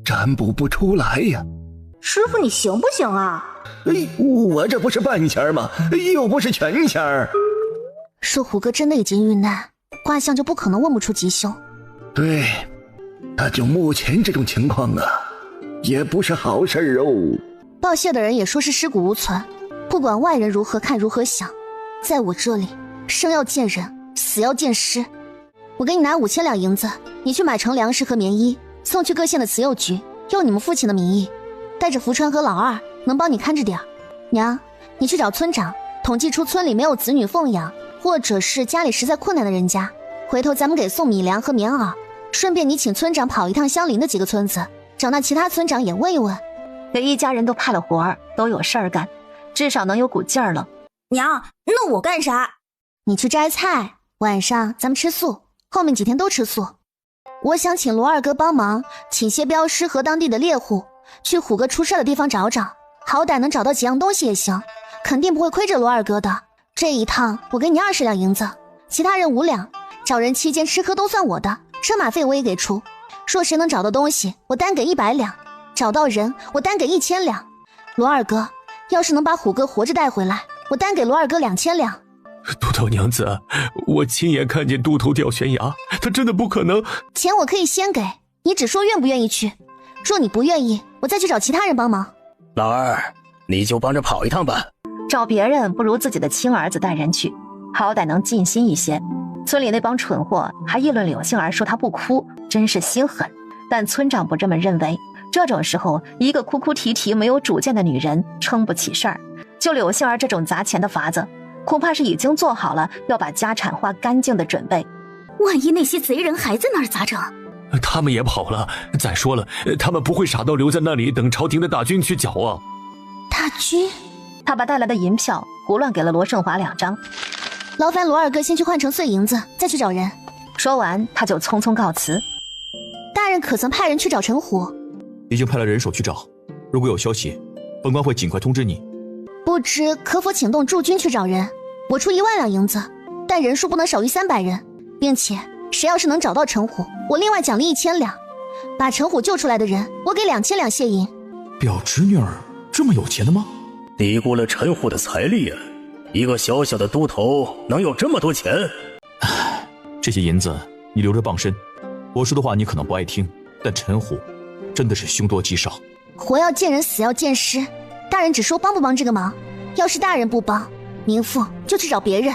占卜不出来呀。师傅你行不行啊？我这不是半仙吗？又不是全仙。说虎哥真的已经遇难，卦象就不可能问不出吉凶。对，那就目前这种情况啊，也不是好事哦。报谢的人也说是尸骨无存，不管外人如何看如何想，在我这里，生要见人，死要见尸。我给你拿5000两银子，你去买成粮食和棉衣，送去各县的慈幼局，用你们父亲的名义，带着福川和老二，能帮你看着点。娘，你去找村长，统计出村里没有子女奉养，或者是家里实在困难的人家，回头咱们给送米粮和棉袄，顺便你请村长跑一趟相邻的几个村子，找那其他村长也问一问。给一家人都派了活儿，都有事儿干，至少能有股劲儿了。娘，那我干啥？你去摘菜，晚上咱们吃素，后面几天都吃素。我想请罗二哥帮忙，请些镖师和当地的猎户去虎哥出事的地方找找，好歹能找到几样东西也行，肯定不会亏着罗二哥的。这一趟我给你20两银子，其他人5两，找人期间吃喝都算我的，车马费我也给出。若谁能找到东西，我单给100两，找到人我单给1000两。罗二哥要是能把虎哥活着带回来，我单给罗二哥2000两。都头娘子，我亲眼看见都头掉悬崖，他真的不可能。钱我可以先给，你只说愿不愿意去。若你不愿意，我再去找其他人帮忙。老二，你就帮着跑一趟吧。找别人不如自己的亲儿子带人去，好歹能尽心一些。村里那帮蠢货还议论柳杏儿说她不哭，真是心狠。但村长不这么认为，这种时候一个哭哭啼啼没有主见的女人撑不起事儿。就柳杏儿这种砸钱的法子，恐怕是已经做好了要把家产花干净的准备。万一那些贼人还在那儿咋整？他们也跑了，再说了，他们不会傻到留在那里等朝廷的大军去剿啊。大军？他把带来的银票胡乱给了罗胜华2张。劳烦罗二哥先去换成碎银子，再去找人。说完他就匆匆告辞。大人可曾派人去找陈虎？已经派了人手去找，如果有消息，本官会尽快通知你。不知可否请动驻军去找人？我出1万两银子，但人数不能少于300人，并且谁要是能找到陈虎，我另外奖励1000两。把陈虎救出来的人，我给2000两谢银。表侄女儿这么有钱的吗？低估了陈虎的财力啊！一个小小的都头能有这么多钱？这些银子你留着傍身。我说的话你可能不爱听，但陈虎真的是凶多吉少。活要见人，死要见尸。大人只说帮不帮这个忙，要是大人不帮，明父就去找别人。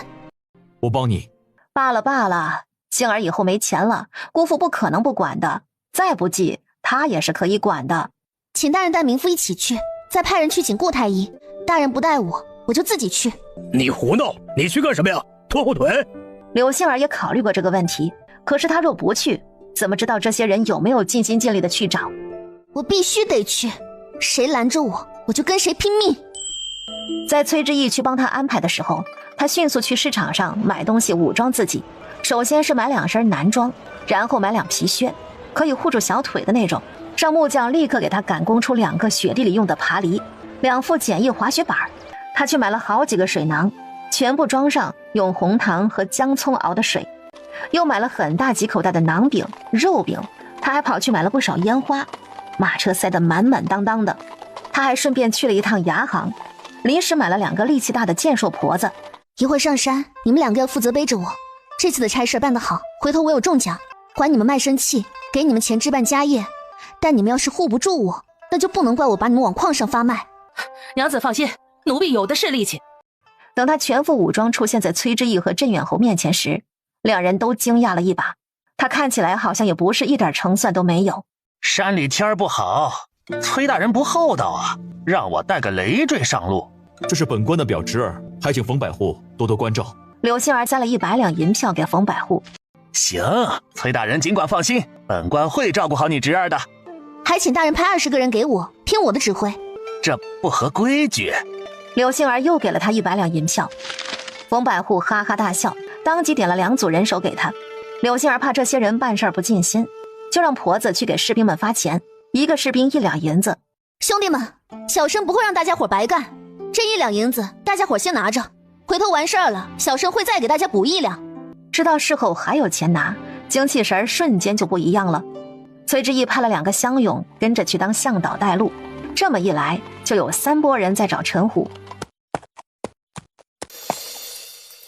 我帮你。罢了罢了，杏儿以后没钱了，姑父不可能不管的，再不济他也是可以管的。请大人带明父一起去，再派人去请顾太医。大人不带我，我就自己去。你胡闹！你去干什么呀？拖后腿！柳杏儿也考虑过这个问题，可是她若不去，怎么知道这些人有没有尽心尽力的去找？我必须得去，谁拦着我，我就跟谁拼命。在崔之义去帮他安排的时候，他迅速去市场上买东西武装自己。首先是买2身男装，然后买2皮靴，可以护住小腿的那种，让木匠立刻给他赶工出2个雪地里用的爬犁，2副简易滑雪板。他去买了好几个水囊，全部装上用红糖和姜葱熬的水，又买了很大几口袋的馕饼、肉饼。他还跑去买了不少烟花，马车塞得满满当当的。他还顺便去了一趟牙行，临时买了2个力气大的健硕婆子。一会儿上山，你们2个要负责背着我。这次的差事办得好，回头我有中奖，还你们卖身契，给你们钱置办家业。但你们要是护不住我，那就不能怪我把你们往矿上发卖。娘子放心，奴婢有的是力气。等他全副武装出现在崔之义和镇远侯面前时，2人都惊讶了一把。他看起来好像也不是一点成算都没有。山里天不好，崔大人不厚道啊，让我带个累赘上路。这是本官的表侄儿，还请冯百户多多关照。柳杏儿加了100两银票给冯百户。行，崔大人尽管放心，本官会照顾好你侄儿的。还请大人派20个人给我，听我的指挥。这不合规矩。柳杏儿又给了他100两银票。冯百户哈哈大笑，当即点了2组人手给他。柳杏儿怕这些人办事不尽心，就让婆子去给士兵们发钱，1个士兵1两银子。兄弟们，小生不会让大家伙白干，这1两银子大家伙先拿着，回头完事儿了，小生会再给大家补1两。知道事后还有钱拿，精气神瞬间就不一样了。崔之义派了2个乡勇跟着去当向导带路，这么一来就有3拨人在找陈虎。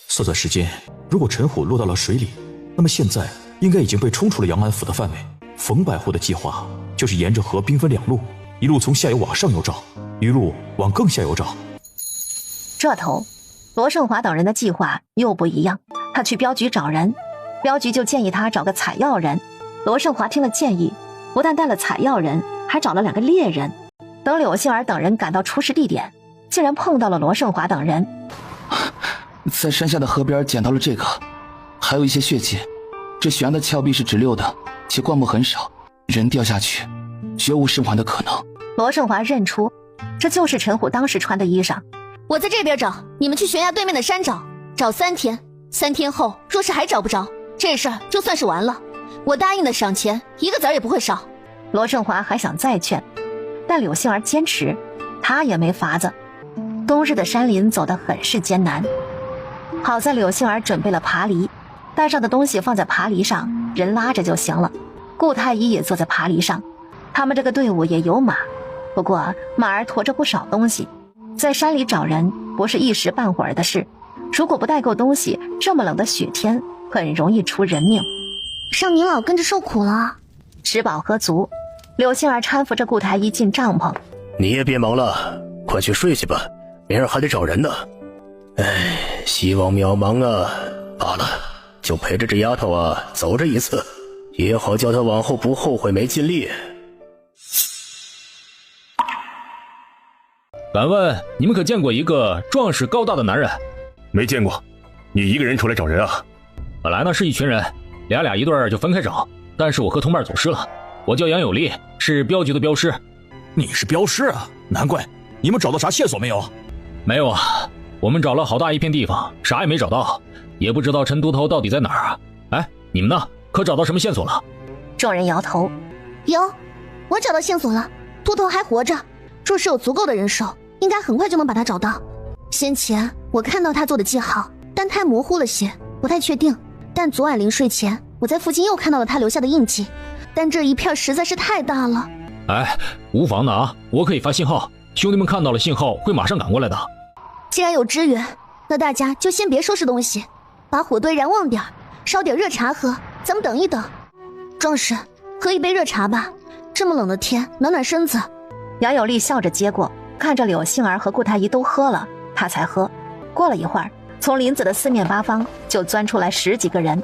算算时间，如果陈虎落到了水里，那么现在应该已经被冲出了阳安府的范围。冯百户的计划就是沿着河兵分2路，一路从下游往上游找，一路往更下游找。这头罗胜华等人的计划又不一样，他去镖局找人，镖局就建议他找个采药人。罗胜华听了建议，不但带了采药人，还找了2个猎人。等柳杏儿等人赶到出事地点，竟然碰到了罗胜华等人。在山下的河边捡到了这个，还有一些血迹。这悬崖的峭壁是直溜的，且灌木很少，人掉下去绝无生还的可能。罗胜华认出这就是陈虎当时穿的衣裳。我在这边找，你们去悬崖对面的山找3天，3天后若是还找不着，这事儿就算是完了。我答应的赏钱1个子儿也不会少。罗胜华还想再劝，但柳杏儿坚持，他也没法子。冬日的山林走得很是艰难，好在柳杏儿准备了爬犁，带上的东西放在爬犁上，人拉着就行了。顾太医也坐在爬犁上，他们这个队伍也有马，不过马儿驮着不少东西，在山里找人不是一时半会儿的事，如果不带够东西，这么冷的雪天很容易出人命。让您老跟着受苦了。吃饱喝足，柳杏儿搀扶着顾太医进帐篷。你也别忙了，快去睡去吧，明儿还得找人呢。哎，希望渺茫啊，罢了，就陪着这丫头啊走这一次，也好叫她往后不后悔没尽力。敢问你们可见过一个壮实高大的男人？没见过。你一个人出来找人啊？本来呢是一群人，俩一对就分开找，但是我和同伴走失了。我叫杨有利，是镖局的镖师。你是镖师啊？难怪。你们找到啥线索没有？没有啊，我们找了好大一片地方，啥也没找到，也不知道陈都头到底在哪儿啊。哎，你们呢？可找到什么线索了？众人摇头。有，我找到线索了，秃头还活着，若是有足够的人手，应该很快就能把他找到。先前我看到他做的记号，但太模糊了些，不太确定。但昨晚临睡前，我在附近又看到了他留下的印记，但这一片实在是太大了。哎，无妨的啊，我可以发信号，兄弟们看到了信号会马上赶过来的。既然有支援，那大家就先别收拾东西，把火堆燃旺点，烧点热茶喝，咱们等一等。壮士，喝一杯热茶吧，这么冷的天，暖暖身子。杨有利笑着接过，看着柳杏儿和顾太医都喝了，他才喝。过了一会儿，从林子的四面八方就钻出来10几个人。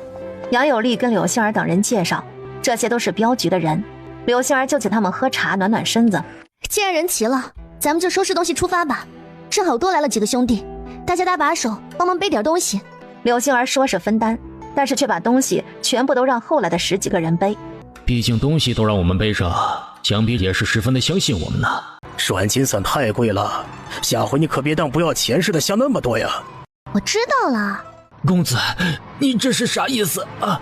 杨有利跟柳杏儿等人介绍，这些都是镖局的人。柳杏儿就请他们喝茶暖暖身子。既然人齐了，咱们就收拾东西出发吧。正好多来了几个兄弟，大家搭把手，帮忙背点东西。柳杏儿说是分担，但是却把东西全部都让后来的10几个人背。毕竟东西都让我们背上，想必也是十分的相信我们呢。拴金伞太贵了，下回你可别当不要钱似的下那么多呀。我知道了。公子，你这是啥意思啊？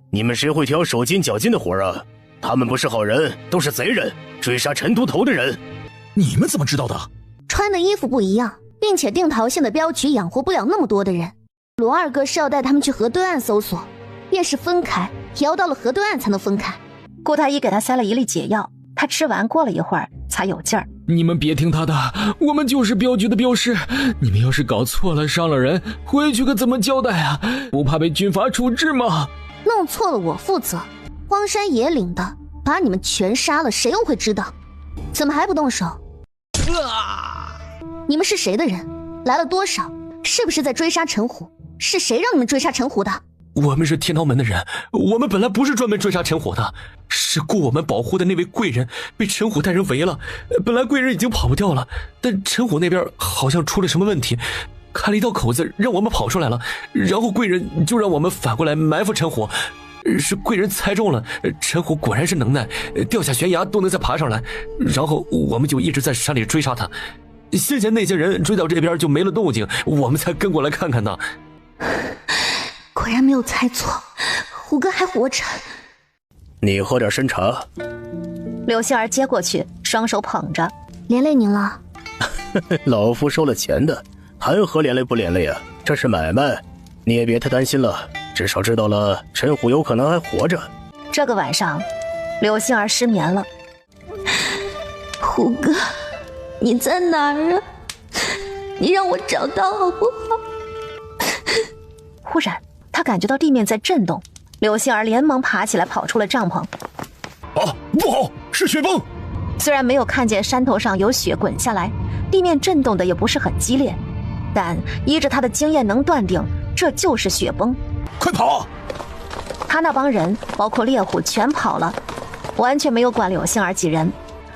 你们谁会挑手筋脚筋的活啊？他们不是好人，都是贼人，追杀陈都头的人。你们怎么知道的？穿的衣服不一样，并且定陶县的镖局养活不了那么多的人。罗二哥是要带他们去河对岸搜索，便是分开，也要到了河对岸才能分开。顾太医给他塞了一粒解药，他吃完过了一会儿才有劲儿。你们别听他的，我们就是镖局的镖师，你们要是搞错了伤了人，回去可怎么交代啊？不怕被军阀处置吗？弄错了我负责，荒山野岭的把你们全杀了，谁又会知道？怎么还不动手？你们是谁的人？来了多少？是不是在追杀陈虎？是谁让你们追杀陈虎的？我们是天刀门的人，我们本来不是专门追杀陈虎的，是雇我们保护的那位贵人被陈虎带人围了，本来贵人已经跑不掉了，但陈虎那边好像出了什么问题，开了一道口子让我们跑出来了，然后贵人就让我们反过来埋伏陈虎，是贵人猜中了，陈虎果然是能耐，掉下悬崖都能再爬上来，然后我们就一直在山里追杀他，先前那些人追到这边就没了动静，我们才跟过来看看呢。果然没有猜错，虎哥还活着。你喝点参茶。柳杏儿接过去，双手捧着。连累您了。老夫收了钱的，谈何连累不连累啊？这是买卖，你也别太担心了，至少知道了陈虎有可能还活着。这个晚上，柳杏儿失眠了。虎哥，你在哪儿啊？你让我找到好不好？忽然他感觉到地面在震动，柳杏儿连忙爬起来跑出了帐篷。啊，不好，是雪崩！虽然没有看见山头上有雪滚下来，地面震动的也不是很激烈，但依着他的经验能断定这就是雪崩。快跑！他那帮人包括猎户全跑了，完全没有管柳杏儿几人。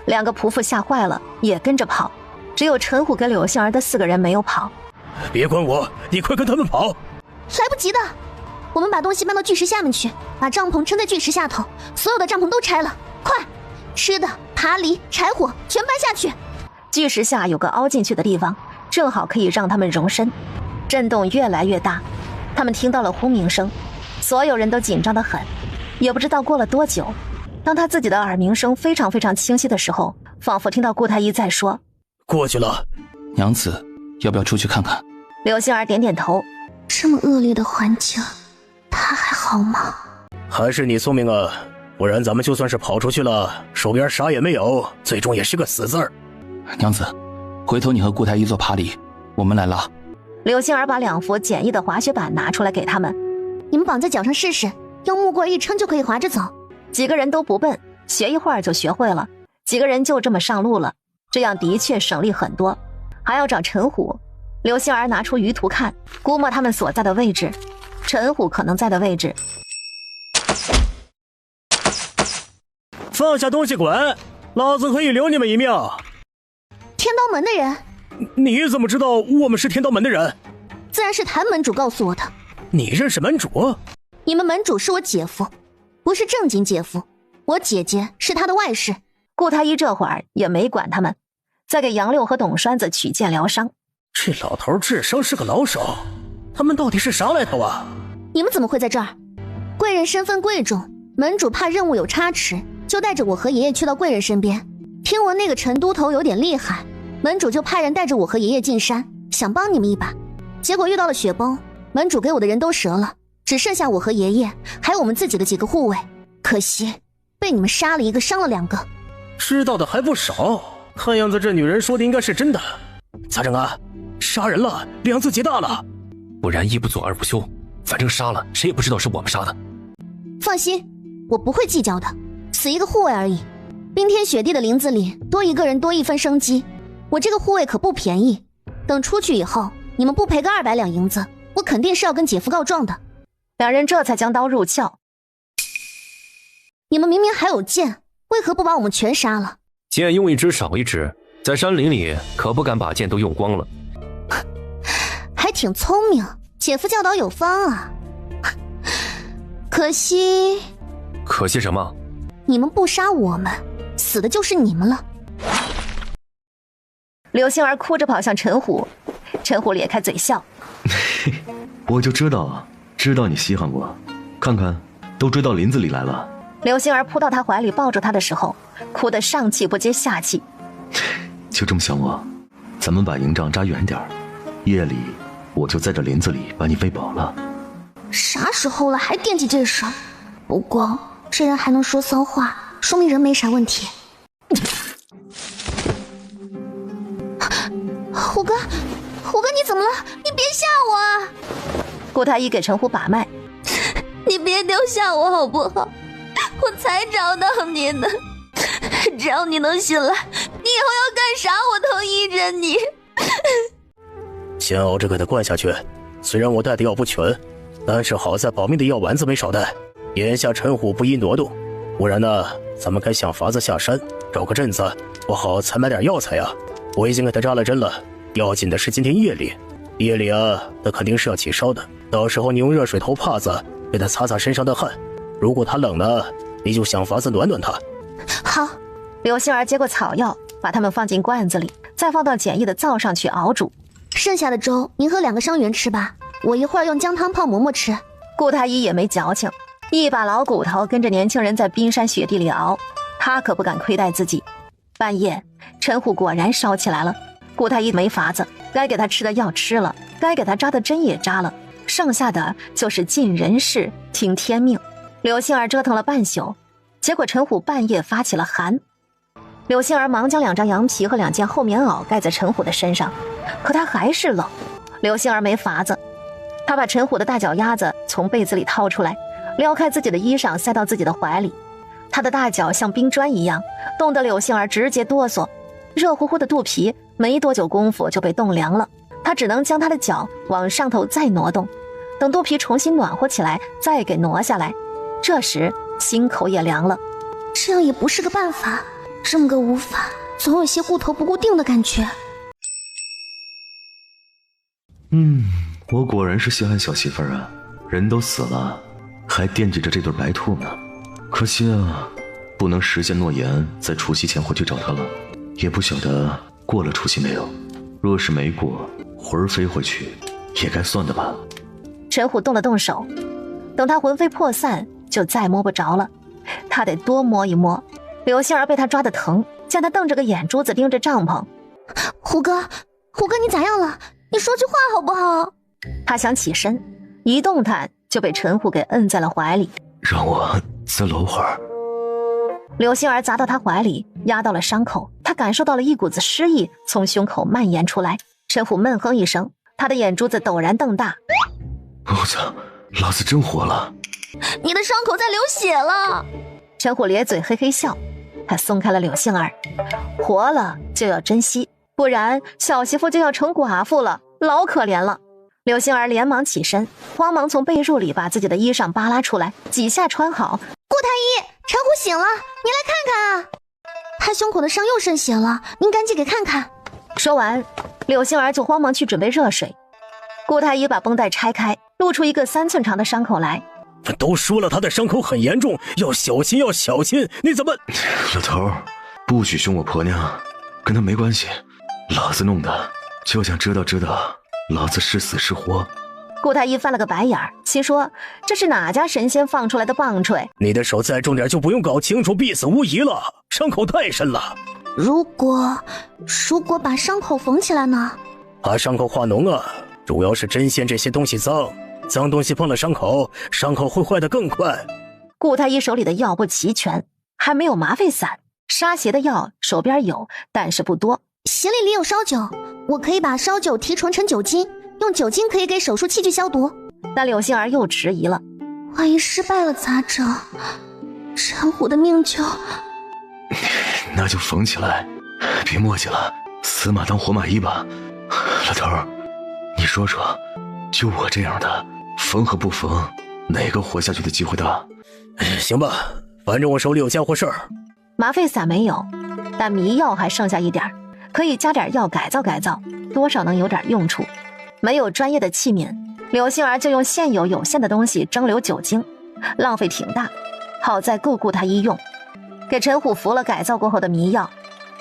两个仆妇吓坏了，也跟着跑，只有陈虎跟柳杏儿的4个人没有跑。别管我，你快跟他们跑！来不及的，我们把东西搬到巨石下面去，把帐篷撑在巨石下头，所有的帐篷都拆了，快！吃的、爬犁、柴火全搬下去。巨石下有个凹进去的地方，正好可以让他们容身。震动越来越大，他们听到了轰鸣声，所有人都紧张得很。也不知道过了多久，当他自己的耳鸣声非常非常清晰的时候，仿佛听到顾太医在说：过去了。娘子，要不要出去看看？柳杏儿点点头。这么恶劣的环境，他还好吗？还是你聪明啊，不然咱们就算是跑出去了，手边啥也没有，最终也是个死字儿。娘子，回头你和顾太医做爬犁，我们来拉。柳杏儿把2副简易的滑雪板拿出来给他们，你们绑在脚上试试，用木棍一撑就可以滑着走。几个人都不笨，学一会儿就学会了，几个人就这么上路了，这样的确省力很多。还要找陈虎，柳杏儿拿出鱼图看，估摸他们所在的位置，陈虎可能在的位置。放下东西滚，老子可以留你们一命。天刀门的人，你怎么知道我们是天刀门的人？自然是谭门主告诉我的。你认识门主？你们门主是我姐夫，不是正经姐夫，我姐姐是他的外室。顾太医这会儿也没管他们，在给杨六和董栓子取剑疗伤。这老头智商是个老手，他们到底是啥来头啊？你们怎么会在这儿？贵人身份贵重，门主怕任务有差池，就带着我和爷爷去到贵人身边。听闻那个陈都头有点厉害，门主就派人带着我和爷爷进山，想帮你们一把。结果遇到了雪崩，门主给我的人都折了，只剩下我和爷爷，还有我们自己的几个护卫。可惜被你们杀了一个，伤了2个。知道的还不少，看样子这女人说的应该是真的。咋整啊？杀人了，2字结大了。不然一不做二不休，反正杀了谁也不知道是我们杀的。放心，我不会计较的，死一个护卫而已。冰天雪地的林子里，多一个人多一分生机。我这个护卫可不便宜，等出去以后，你们不赔个200两银子，我肯定是要跟姐夫告状的。2人这才将刀入鞘。你们明明还有剑，为何不把我们全杀了？剑用一支少一支，在山林里可不敢把剑都用光了。还挺聪明，姐夫教导有方啊。可惜什么？你们不杀我们，死的就是你们了。柳杏儿哭着跑向陈虎，陈虎咧开嘴笑。我就知道你稀罕我，看看都追到林子里来了，刘星儿扑到他怀里抱住他的时候，哭得上气不接下气。就这么想我，咱们把营帐扎远点儿，夜里我就在这林子里把你喂饱了。啥时候了还惦记这事儿？不过这人还能说骚话，说明人没啥问题。虎哥，你怎么了？你别吓我啊！顾太医给陈虎把脉，你别丢下我好不好？我才找到你呢，只要你能醒来，你以后要干啥我都依着你。先熬着给他灌下去，虽然我带的药不全，但是好在保命的药丸子没少带。眼下陈虎不宜挪动，不然呢，咱们该想法子下山找个镇子，不好采买点药材啊。我已经给他扎了针了，要紧的是今天夜里啊，他肯定是要起烧的，到时候你用热水头帕子给他擦擦身上的汗，如果他冷呢，你就想法子暖暖他。好。刘星儿接过草药，把它们放进罐子里，再放到简易的灶上去熬煮。剩下的粥您和2个伤员吃吧，我一会儿用姜汤泡馍馍吃。顾太医也没矫情，一把老骨头跟着年轻人在冰山雪地里熬，他可不敢亏待自己。半夜陈虎果然烧起来了，顾太医没法子，该给他吃的药吃了，该给他扎的针也扎了，剩下的就是尽人事听天命。刘星儿折腾了半宿，结果陈虎半夜发起了寒。刘星儿忙将2张羊皮和2件厚棉袄盖在陈虎的身上，可他还是冷。刘星儿没法子，他把陈虎的大脚丫子从被子里掏出来，撩开自己的衣裳塞到自己的怀里。他的大脚像冰砖一样，冻得刘星儿直接哆嗦，热乎乎的肚皮没多久功夫就被冻凉了。他只能将他的脚往上头再挪动，等肚皮重新暖和起来再给挪下来。这时心口也凉了。这样也不是个办法，这么个无法总有些顾头不顾腚的感觉。我果然是稀罕小媳妇儿啊，人都死了还惦记着这对白兔呢。可惜啊，不能实现诺言，在除夕前回去找他了。也不晓得过了除夕没有，若是没过，魂儿飞回去也该算的吧。陈虎动了动手，等他魂飞魄散就再摸不着了，他得多摸一摸。刘星儿被他抓得疼，见他瞪着个眼珠子盯着帐篷。虎哥你咋样了？你说句话好不好？他想起身，一动弹就被陈虎给摁在了怀里。让我再搂会儿。刘星儿砸到他怀里，压到了伤口，他感受到了一股子湿意从胸口蔓延出来。陈虎闷哼一声，他的眼珠子陡然瞪大。我操，老子真活了！你的伤口在流血了。陈虎咧嘴嘿嘿笑，他松开了柳杏儿。活了就要珍惜，不然小媳妇就要成寡妇了，老可怜了。柳杏儿连忙起身，慌忙从被褥里把自己的衣裳扒拉出来，几下穿好。顾太医，陈虎醒了，你来看看啊！他胸口的伤又渗血了，您赶紧给看看。说完，柳杏儿就慌忙去准备热水。顾太医把绷带拆开，露出一个3寸长的伤口来。都说了他的伤口很严重，要小心要小心，你怎么……老头，不许凶我婆娘，跟他没关系，老子弄的，就想知道老子是死是活。顾太医翻了个白眼儿，心说这是哪家神仙放出来的棒槌？你的手再重点就不用搞清楚，必死无疑了，伤口太深了。如果把伤口缝起来呢？把伤口化脓啊，主要是针线这些东西脏东西碰了伤口会坏得更快。顾太医手里的药不齐全，还没有麻沸散，杀邪的药手边有，但是不多。行李里有烧酒，我可以把烧酒提纯成酒精，用酒精可以给手术器具消毒。但柳杏儿又迟疑了，万一失败了咋整？陈虎的命就……那就缝起来，别墨迹了，死马当活马医吧。老头，你说说，就我这样的，缝和不缝，哪个活下去的机会大？行吧，反正我手里有家伙事儿。麻沸散没有，但迷药还剩下一点，可以加点药改造，多少能有点用处。没有专业的器皿，柳杏儿就用现有有限的东西蒸馏酒精，浪费挺大。好在够顾他医用，给陈虎服了改造过后的迷药，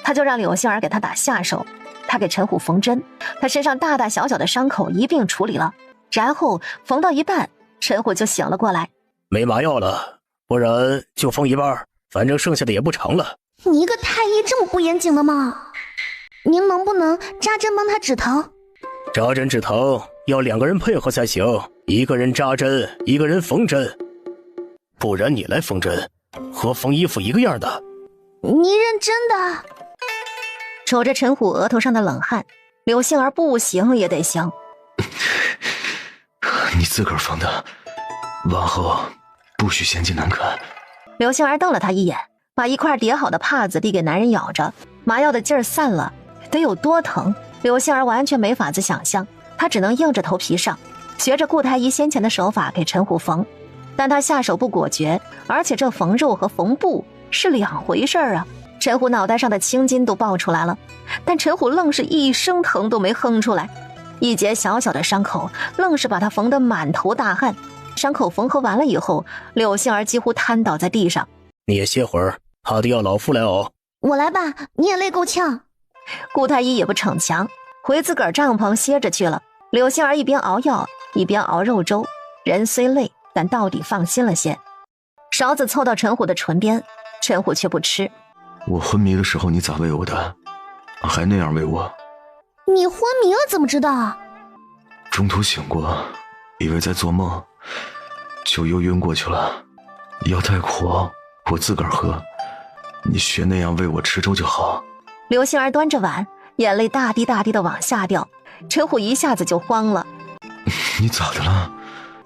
他就让柳杏儿给他打下手。他给陈虎缝针，他身上大大小小的伤口一并处理了，然后缝到一半，陈虎就醒了过来。没麻药了，不然就封一半，反正剩下的也不长了。你一个太医这么不严谨的吗？您能不能扎针帮他止疼？扎针止疼要2个人配合才行，一个人扎针，一个人缝针。不然你来缝针，和缝衣服一个样的。你认真的？瞅着陈虎额头上的冷汗，柳杏儿不行也得行。你自个儿缝的，往后不许嫌弃难看。柳杏儿瞪了他一眼，把一块叠好的帕子递给男人咬着，麻药的劲儿散了，得有多疼？柳杏儿完全没法子想象，她只能硬着头皮上，学着顾太医先前的手法给陈虎缝。但他下手不果决，而且这缝肉和缝布是两回事啊！陈虎脑袋上的青筋都爆出来了，但陈虎愣是一声疼都没哼出来。一截小小的伤口，愣是把他缝得满头大汗。伤口缝合完了以后，柳杏儿几乎瘫倒在地上。你也歇会儿，怕得要老夫来熬。我来吧，你也累够呛。顾太医也不逞强，回自个儿帐篷歇着去了。柳杏儿一边熬药，一边熬肉粥，人虽累，但到底放心了些。勺子凑到陈虎的唇边，陈虎却不吃。我昏迷的时候你咋喂我的？还那样喂我？你昏迷了怎么知道？中途醒过，以为在做梦，就又晕过去了。药太苦，我自个儿喝，你学那样喂我吃粥就好。刘杏儿端着碗，眼泪大滴大滴的往下掉。陈虎一下子就慌了。你咋的了？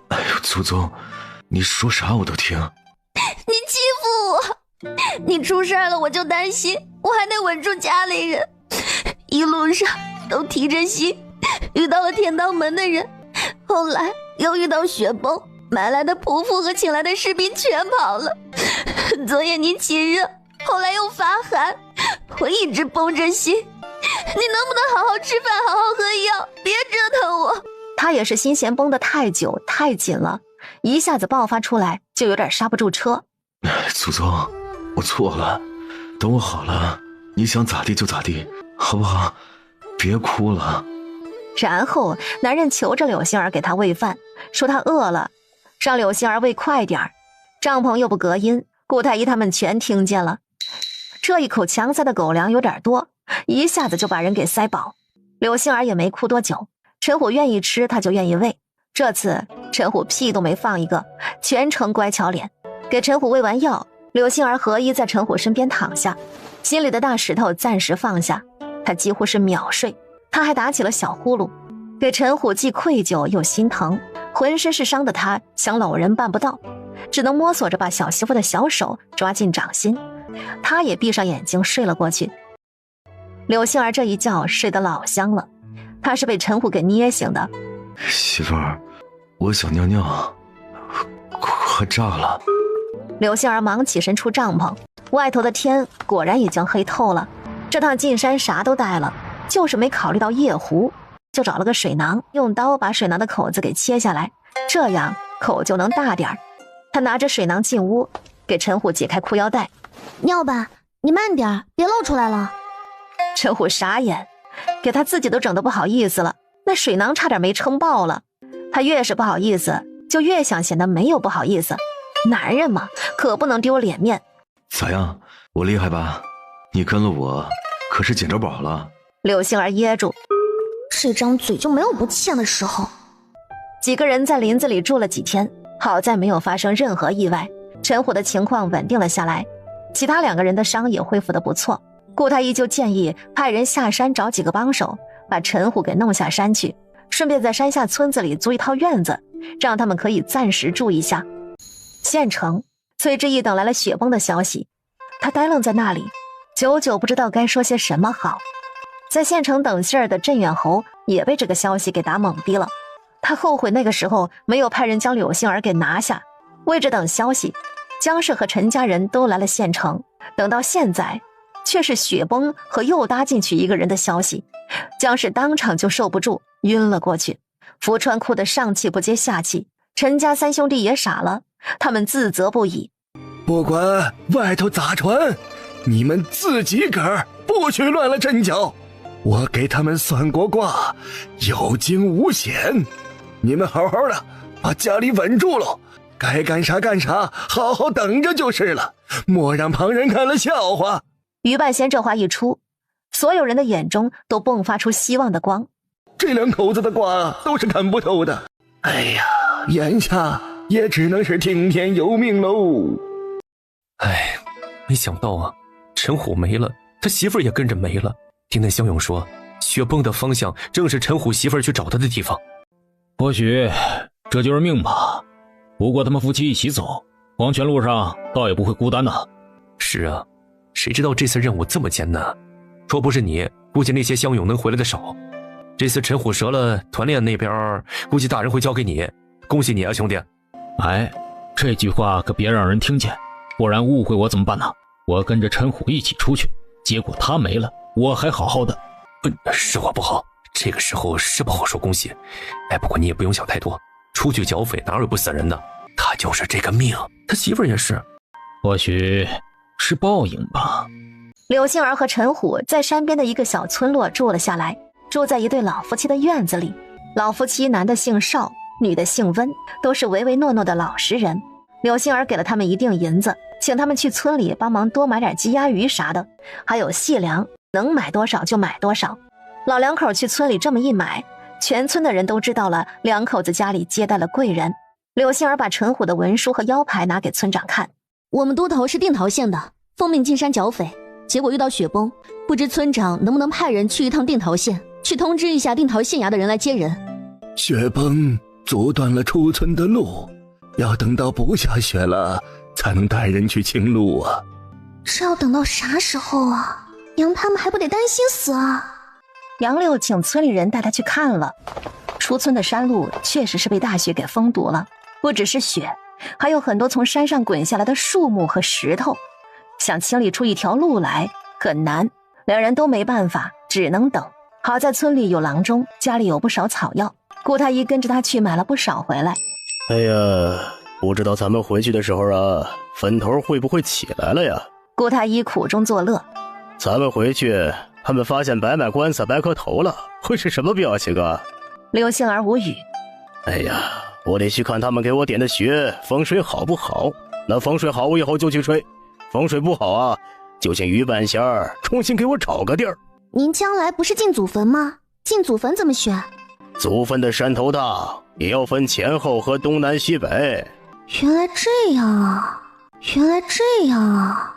哎呦，祖宗，你说啥我都听。你欺负我，你出事了我就担心，我还得稳住家里人，一路上都提着心，遇到了天道门的人，后来又遇到雪崩，买来的仆妇和请来的士兵全跑了。昨夜你起热，后来又发寒，我一直绷着心，你能不能好好吃饭，好好喝药，别折腾我。他也是心弦绷得太久太紧了，一下子爆发出来，就有点刹不住车。祖宗，我错了，等我好了，你想咋地就咋地，好不好？别哭了。然后男人求着柳杏儿给他喂饭，说他饿了，让柳杏儿喂快点儿。帐篷又不隔音，顾太医他们全听见了。这一口强塞的狗粮有点多，一下子就把人给塞饱。柳杏儿也没哭多久，陈虎愿意吃他就愿意喂。这次陈虎屁都没放一个，全程乖巧脸。给陈虎喂完药，柳杏儿合衣在陈虎身边躺下，心里的大石头暂时放下，他几乎是秒睡。他还打起了小呼噜，给陈虎既愧疚又心疼，浑身是伤的他想搂人办不到，只能摸索着把小媳妇的小手抓进掌心。他也闭上眼睛睡了过去。柳杏儿这一觉睡得老香了，她是被陈虎给捏醒的。媳妇儿，我想尿尿，快炸了。柳杏儿忙起身出帐篷，外头的天果然已经黑透了。这趟进山啥都带了，就是没考虑到夜壶，就找了个水囊，用刀把水囊的口子给切下来，这样口就能大点儿。他拿着水囊进屋，给陈虎解开裤腰带。尿吧，你慢点，别露出来了。陈虎傻眼，给他自己都整得不好意思了，那水囊差点没撑爆了。他越是不好意思，就越想显得没有不好意思。男人嘛，可不能丢脸面。咋样，我厉害吧？你跟了我，可是捡着宝了。柳杏儿噎住，这张嘴就没有不欠的时候。几个人在林子里住了几天，好在没有发生任何意外，陈虎的情况稳定了下来，其他2个人的伤也恢复得不错。顾太医就建议派人下山找几个帮手，把陈虎给弄下山去，顺便在山下村子里租一套院子，让他们可以暂时住一下。县城，崔之义等来了雪崩的消息，他呆愣在那里，久久不知道该说些什么好。在县城等信儿的镇远侯也被这个消息给打懵逼了，他后悔那个时候没有派人将柳杏儿给拿下。为着等消息，江氏和陈家人都来了县城，等到现在却是雪崩和又搭进去一个人的消息，江氏当场就受不住晕了过去。福川哭得上气不接下气，陈家3兄弟也傻了，他们自责不已。不管外头咋传，你们自己个儿不许乱了阵脚。我给他们算过卦，有惊无险，你们好好的把家里稳住了，该干啥干啥，好好等着就是了，莫让旁人看了笑话。于半仙这话一出，所有人的眼中都迸发出希望的光。这两口子的瓜都是看不透的，哎呀，眼下也只能是听天由命喽。哎，没想到啊，陈虎没了，他媳妇儿也跟着没了。听那湘勇说，雪崩的方向正是陈虎媳妇儿去找他的地方。或许这就是命吧。不过他们夫妻一起走，黄泉路上倒也不会孤单呢。是啊，谁知道这次任务这么艰难？若不是你，估计那些湘勇能回来的少。这次陈虎折了，团练那边估计大人会交给你。恭喜你啊，兄弟！哎，这句话可别让人听见，不然误会我怎么办呢？我跟着陈虎一起出去，结果他没了，我还好好的。是我不好，这个时候是不好说恭喜。哎，不过你也不用想太多，出去剿匪哪有不死人的？他就是这个命，他媳妇儿也是。或许是报应吧。柳杏儿和陈虎在山边的一个小村落住了下来，住在一对老夫妻的院子里。老夫妻男的姓邵，女的姓温，都是唯唯诺诺的老实人。柳杏儿给了他们一锭银子，请他们去村里帮忙多买点鸡鸭鱼啥的，还有细粮，能买多少就买多少。老两口去村里这么一买，全村的人都知道了两口子家里接待了贵人。柳杏儿把陈虎的文书和腰牌拿给村长看。我们都头是定陶县的，奉命进山剿匪，结果遇到雪崩，不知村长能不能派人去一趟定陶县，去通知一下定陶县衙的人来接人。雪崩阻断了出村的路，要等到不下雪了才能带人去清路啊。这要等到啥时候啊？娘他们还不得担心死啊？杨六请村里人带他去看了，出村的山路确实是被大雪给封堵了，不只是雪，还有很多从山上滚下来的树木和石头，想清理出一条路来很难，两人都没办法，只能等。好在村里有郎中，家里有不少草药，顾太医跟着他去买了不少回来。哎呀，不知道咱们回去的时候啊，坟头会不会起来了呀？顾太医苦中作乐，咱们回去他们发现白马棺材白磕头了，会是什么表情啊？刘杏儿无语。哎呀，我得去看他们给我点的穴风水好不好。那风水好，我以后就去吹；风水不好啊，就请于半仙儿重新给我找个地儿。您将来不是进祖坟吗？进祖坟怎么选？祖坟的山头大，也要分前后和东南西北。原来这样啊，原来这样啊。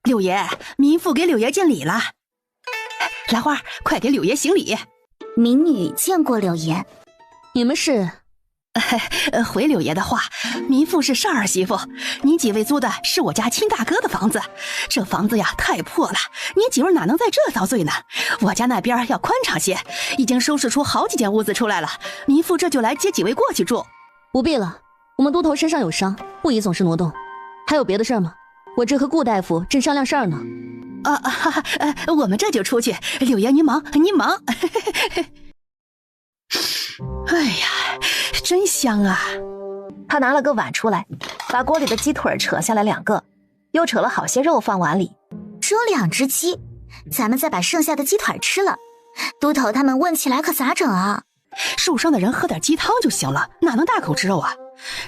柳爷，民妇给柳爷见礼了。兰花，快给柳爷行礼。民女见过柳爷。你们是？回柳爷的话，民妇是少儿媳妇，您几位租的是我家亲大哥的房子，这房子呀太破了，您几位哪能在这遭罪呢？我家那边要宽敞些，已经收拾出好几间屋子出来了，民妇这就来接几位过去住。不必了，我们都头身上有伤，不宜总是挪动。还有别的事吗？我这和顾大夫正商量事儿呢。我们这就出去，柳爷您忙，您忙。哎呀，真香啊！他拿了个碗出来，把锅里的鸡腿扯下来2个，又扯了好些肉放碗里。只有2只鸡，咱们再把剩下的鸡腿吃了。都头他们问起来可咋整啊？受伤的人喝点鸡汤就行了，哪能大口吃肉啊？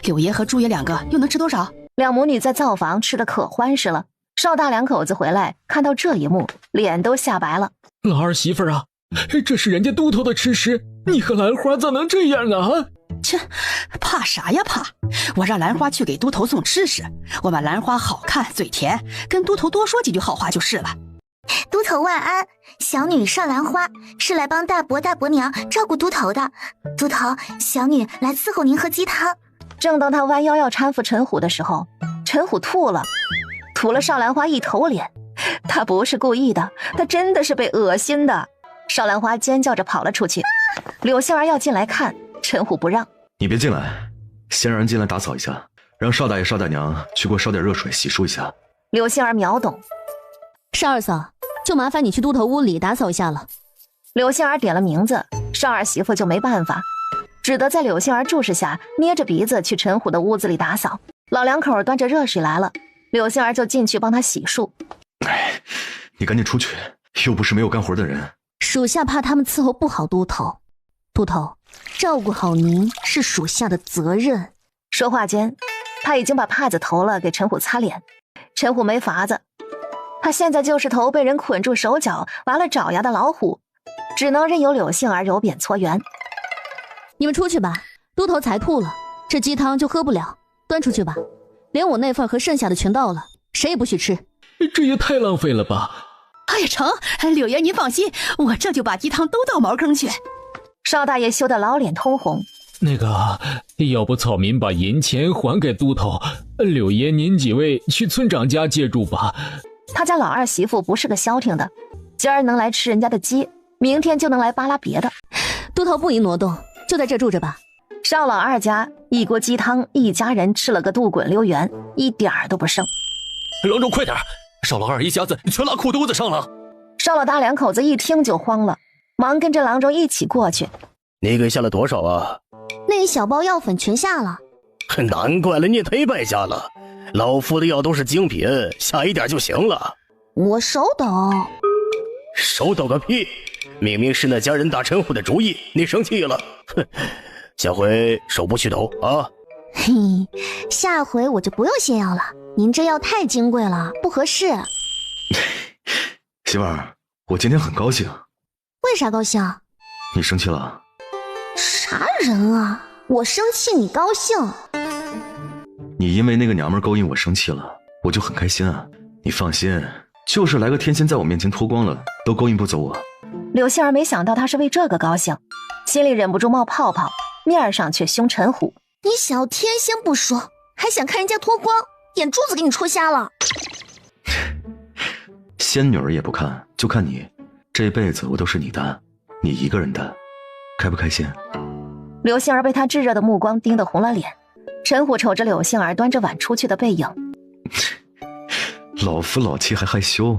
柳爷和朱爷2个又能吃多少？两母女在灶房吃得可欢实了。邵大2口子回来看到这一幕，脸都吓白了。老儿媳妇啊，这是人家都头的吃食，你和兰花怎能这样啊？切，怕啥呀怕！我让兰花去给都头送吃食，我把兰花好看嘴甜，跟都头多说几句好话就是了。都头万安，小女邵兰花是来帮大伯大伯娘照顾都头的。都头，小女来伺候您喝鸡汤。正当他弯腰要搀扶陈虎的时候，陈虎吐了，吐了邵兰花一头脸。他不是故意的，他真的是被恶心的。邵兰花尖叫着跑了出去。柳杏儿要进来看，陈虎不让。你别进来，先让人进来打扫一下，让邵大爷邵大娘去给我烧点热水洗漱一下。柳杏儿秒懂。邵二嫂，就麻烦你去都头屋里打扫一下了。柳杏儿点了名字，邵儿媳妇就没办法，只得在柳杏儿注视下捏着鼻子去陈虎的屋子里打扫。老两口端着热水来了，柳杏儿就进去帮他洗漱。哎，你赶紧出去，又不是没有干活的人。属下怕他们伺候不好都头，都头照顾好您是属下的责任。说话间，他已经把帕子投了给陈虎擦脸。陈虎没法子，他现在就是头被人捆住手脚挖了爪牙的老虎，只能任由柳杏儿揉扁搓圆。你们出去吧，都头才吐了，这鸡汤就喝不了，端出去吧。连我那份和剩下的全倒了，谁也不许吃。这也太浪费了吧。哎呀，成，柳爷您放心，我这就把鸡汤都倒茅坑去。邵大爷羞得老脸通红。那个，要不草民把银钱还给都头，柳爷您几位去村长家借住吧。他家老二媳妇不是个消停的，今儿能来吃人家的鸡，明天就能来扒拉别的。都头不宜挪动，就在这住着吧。邵老二家一锅鸡汤，一家人吃了个肚滚溜圆，一点儿都不剩。郎中快点，邵老二一家子全拉裤兜子上了。邵老大两口子一听就慌了，忙跟着郎中一起过去。你给下了多少啊？那一小包药粉全下了。难怪了，你也忒败家了。老夫的药都是精品，下一点就行了。我手抖。手抖个屁！明明是那家人打陈虎的主意，你生气了。哼，下回手不许抖啊。嘿，下回我就不用泻药了，您这药太金贵了，不合适。媳妇儿，我今天很高兴。为啥高兴？你生气了？啥人啊？我生气你高兴？你因为那个娘们勾引我生气了，我就很开心啊。你放心，就是来个天仙在我面前脱光了，都勾引不走我。柳杏儿没想到他是为这个高兴，心里忍不住冒泡泡，面上却凶陈虎。你小天仙不说，还想看人家脱光，眼珠子给你戳瞎了。仙女儿也不看，就看你，这辈子我都是你的，你一个人的，开不开心？柳杏儿被他炙热的目光盯得红了脸。陈虎瞅着柳杏儿端着碗出去的背影，老夫老妻还害羞。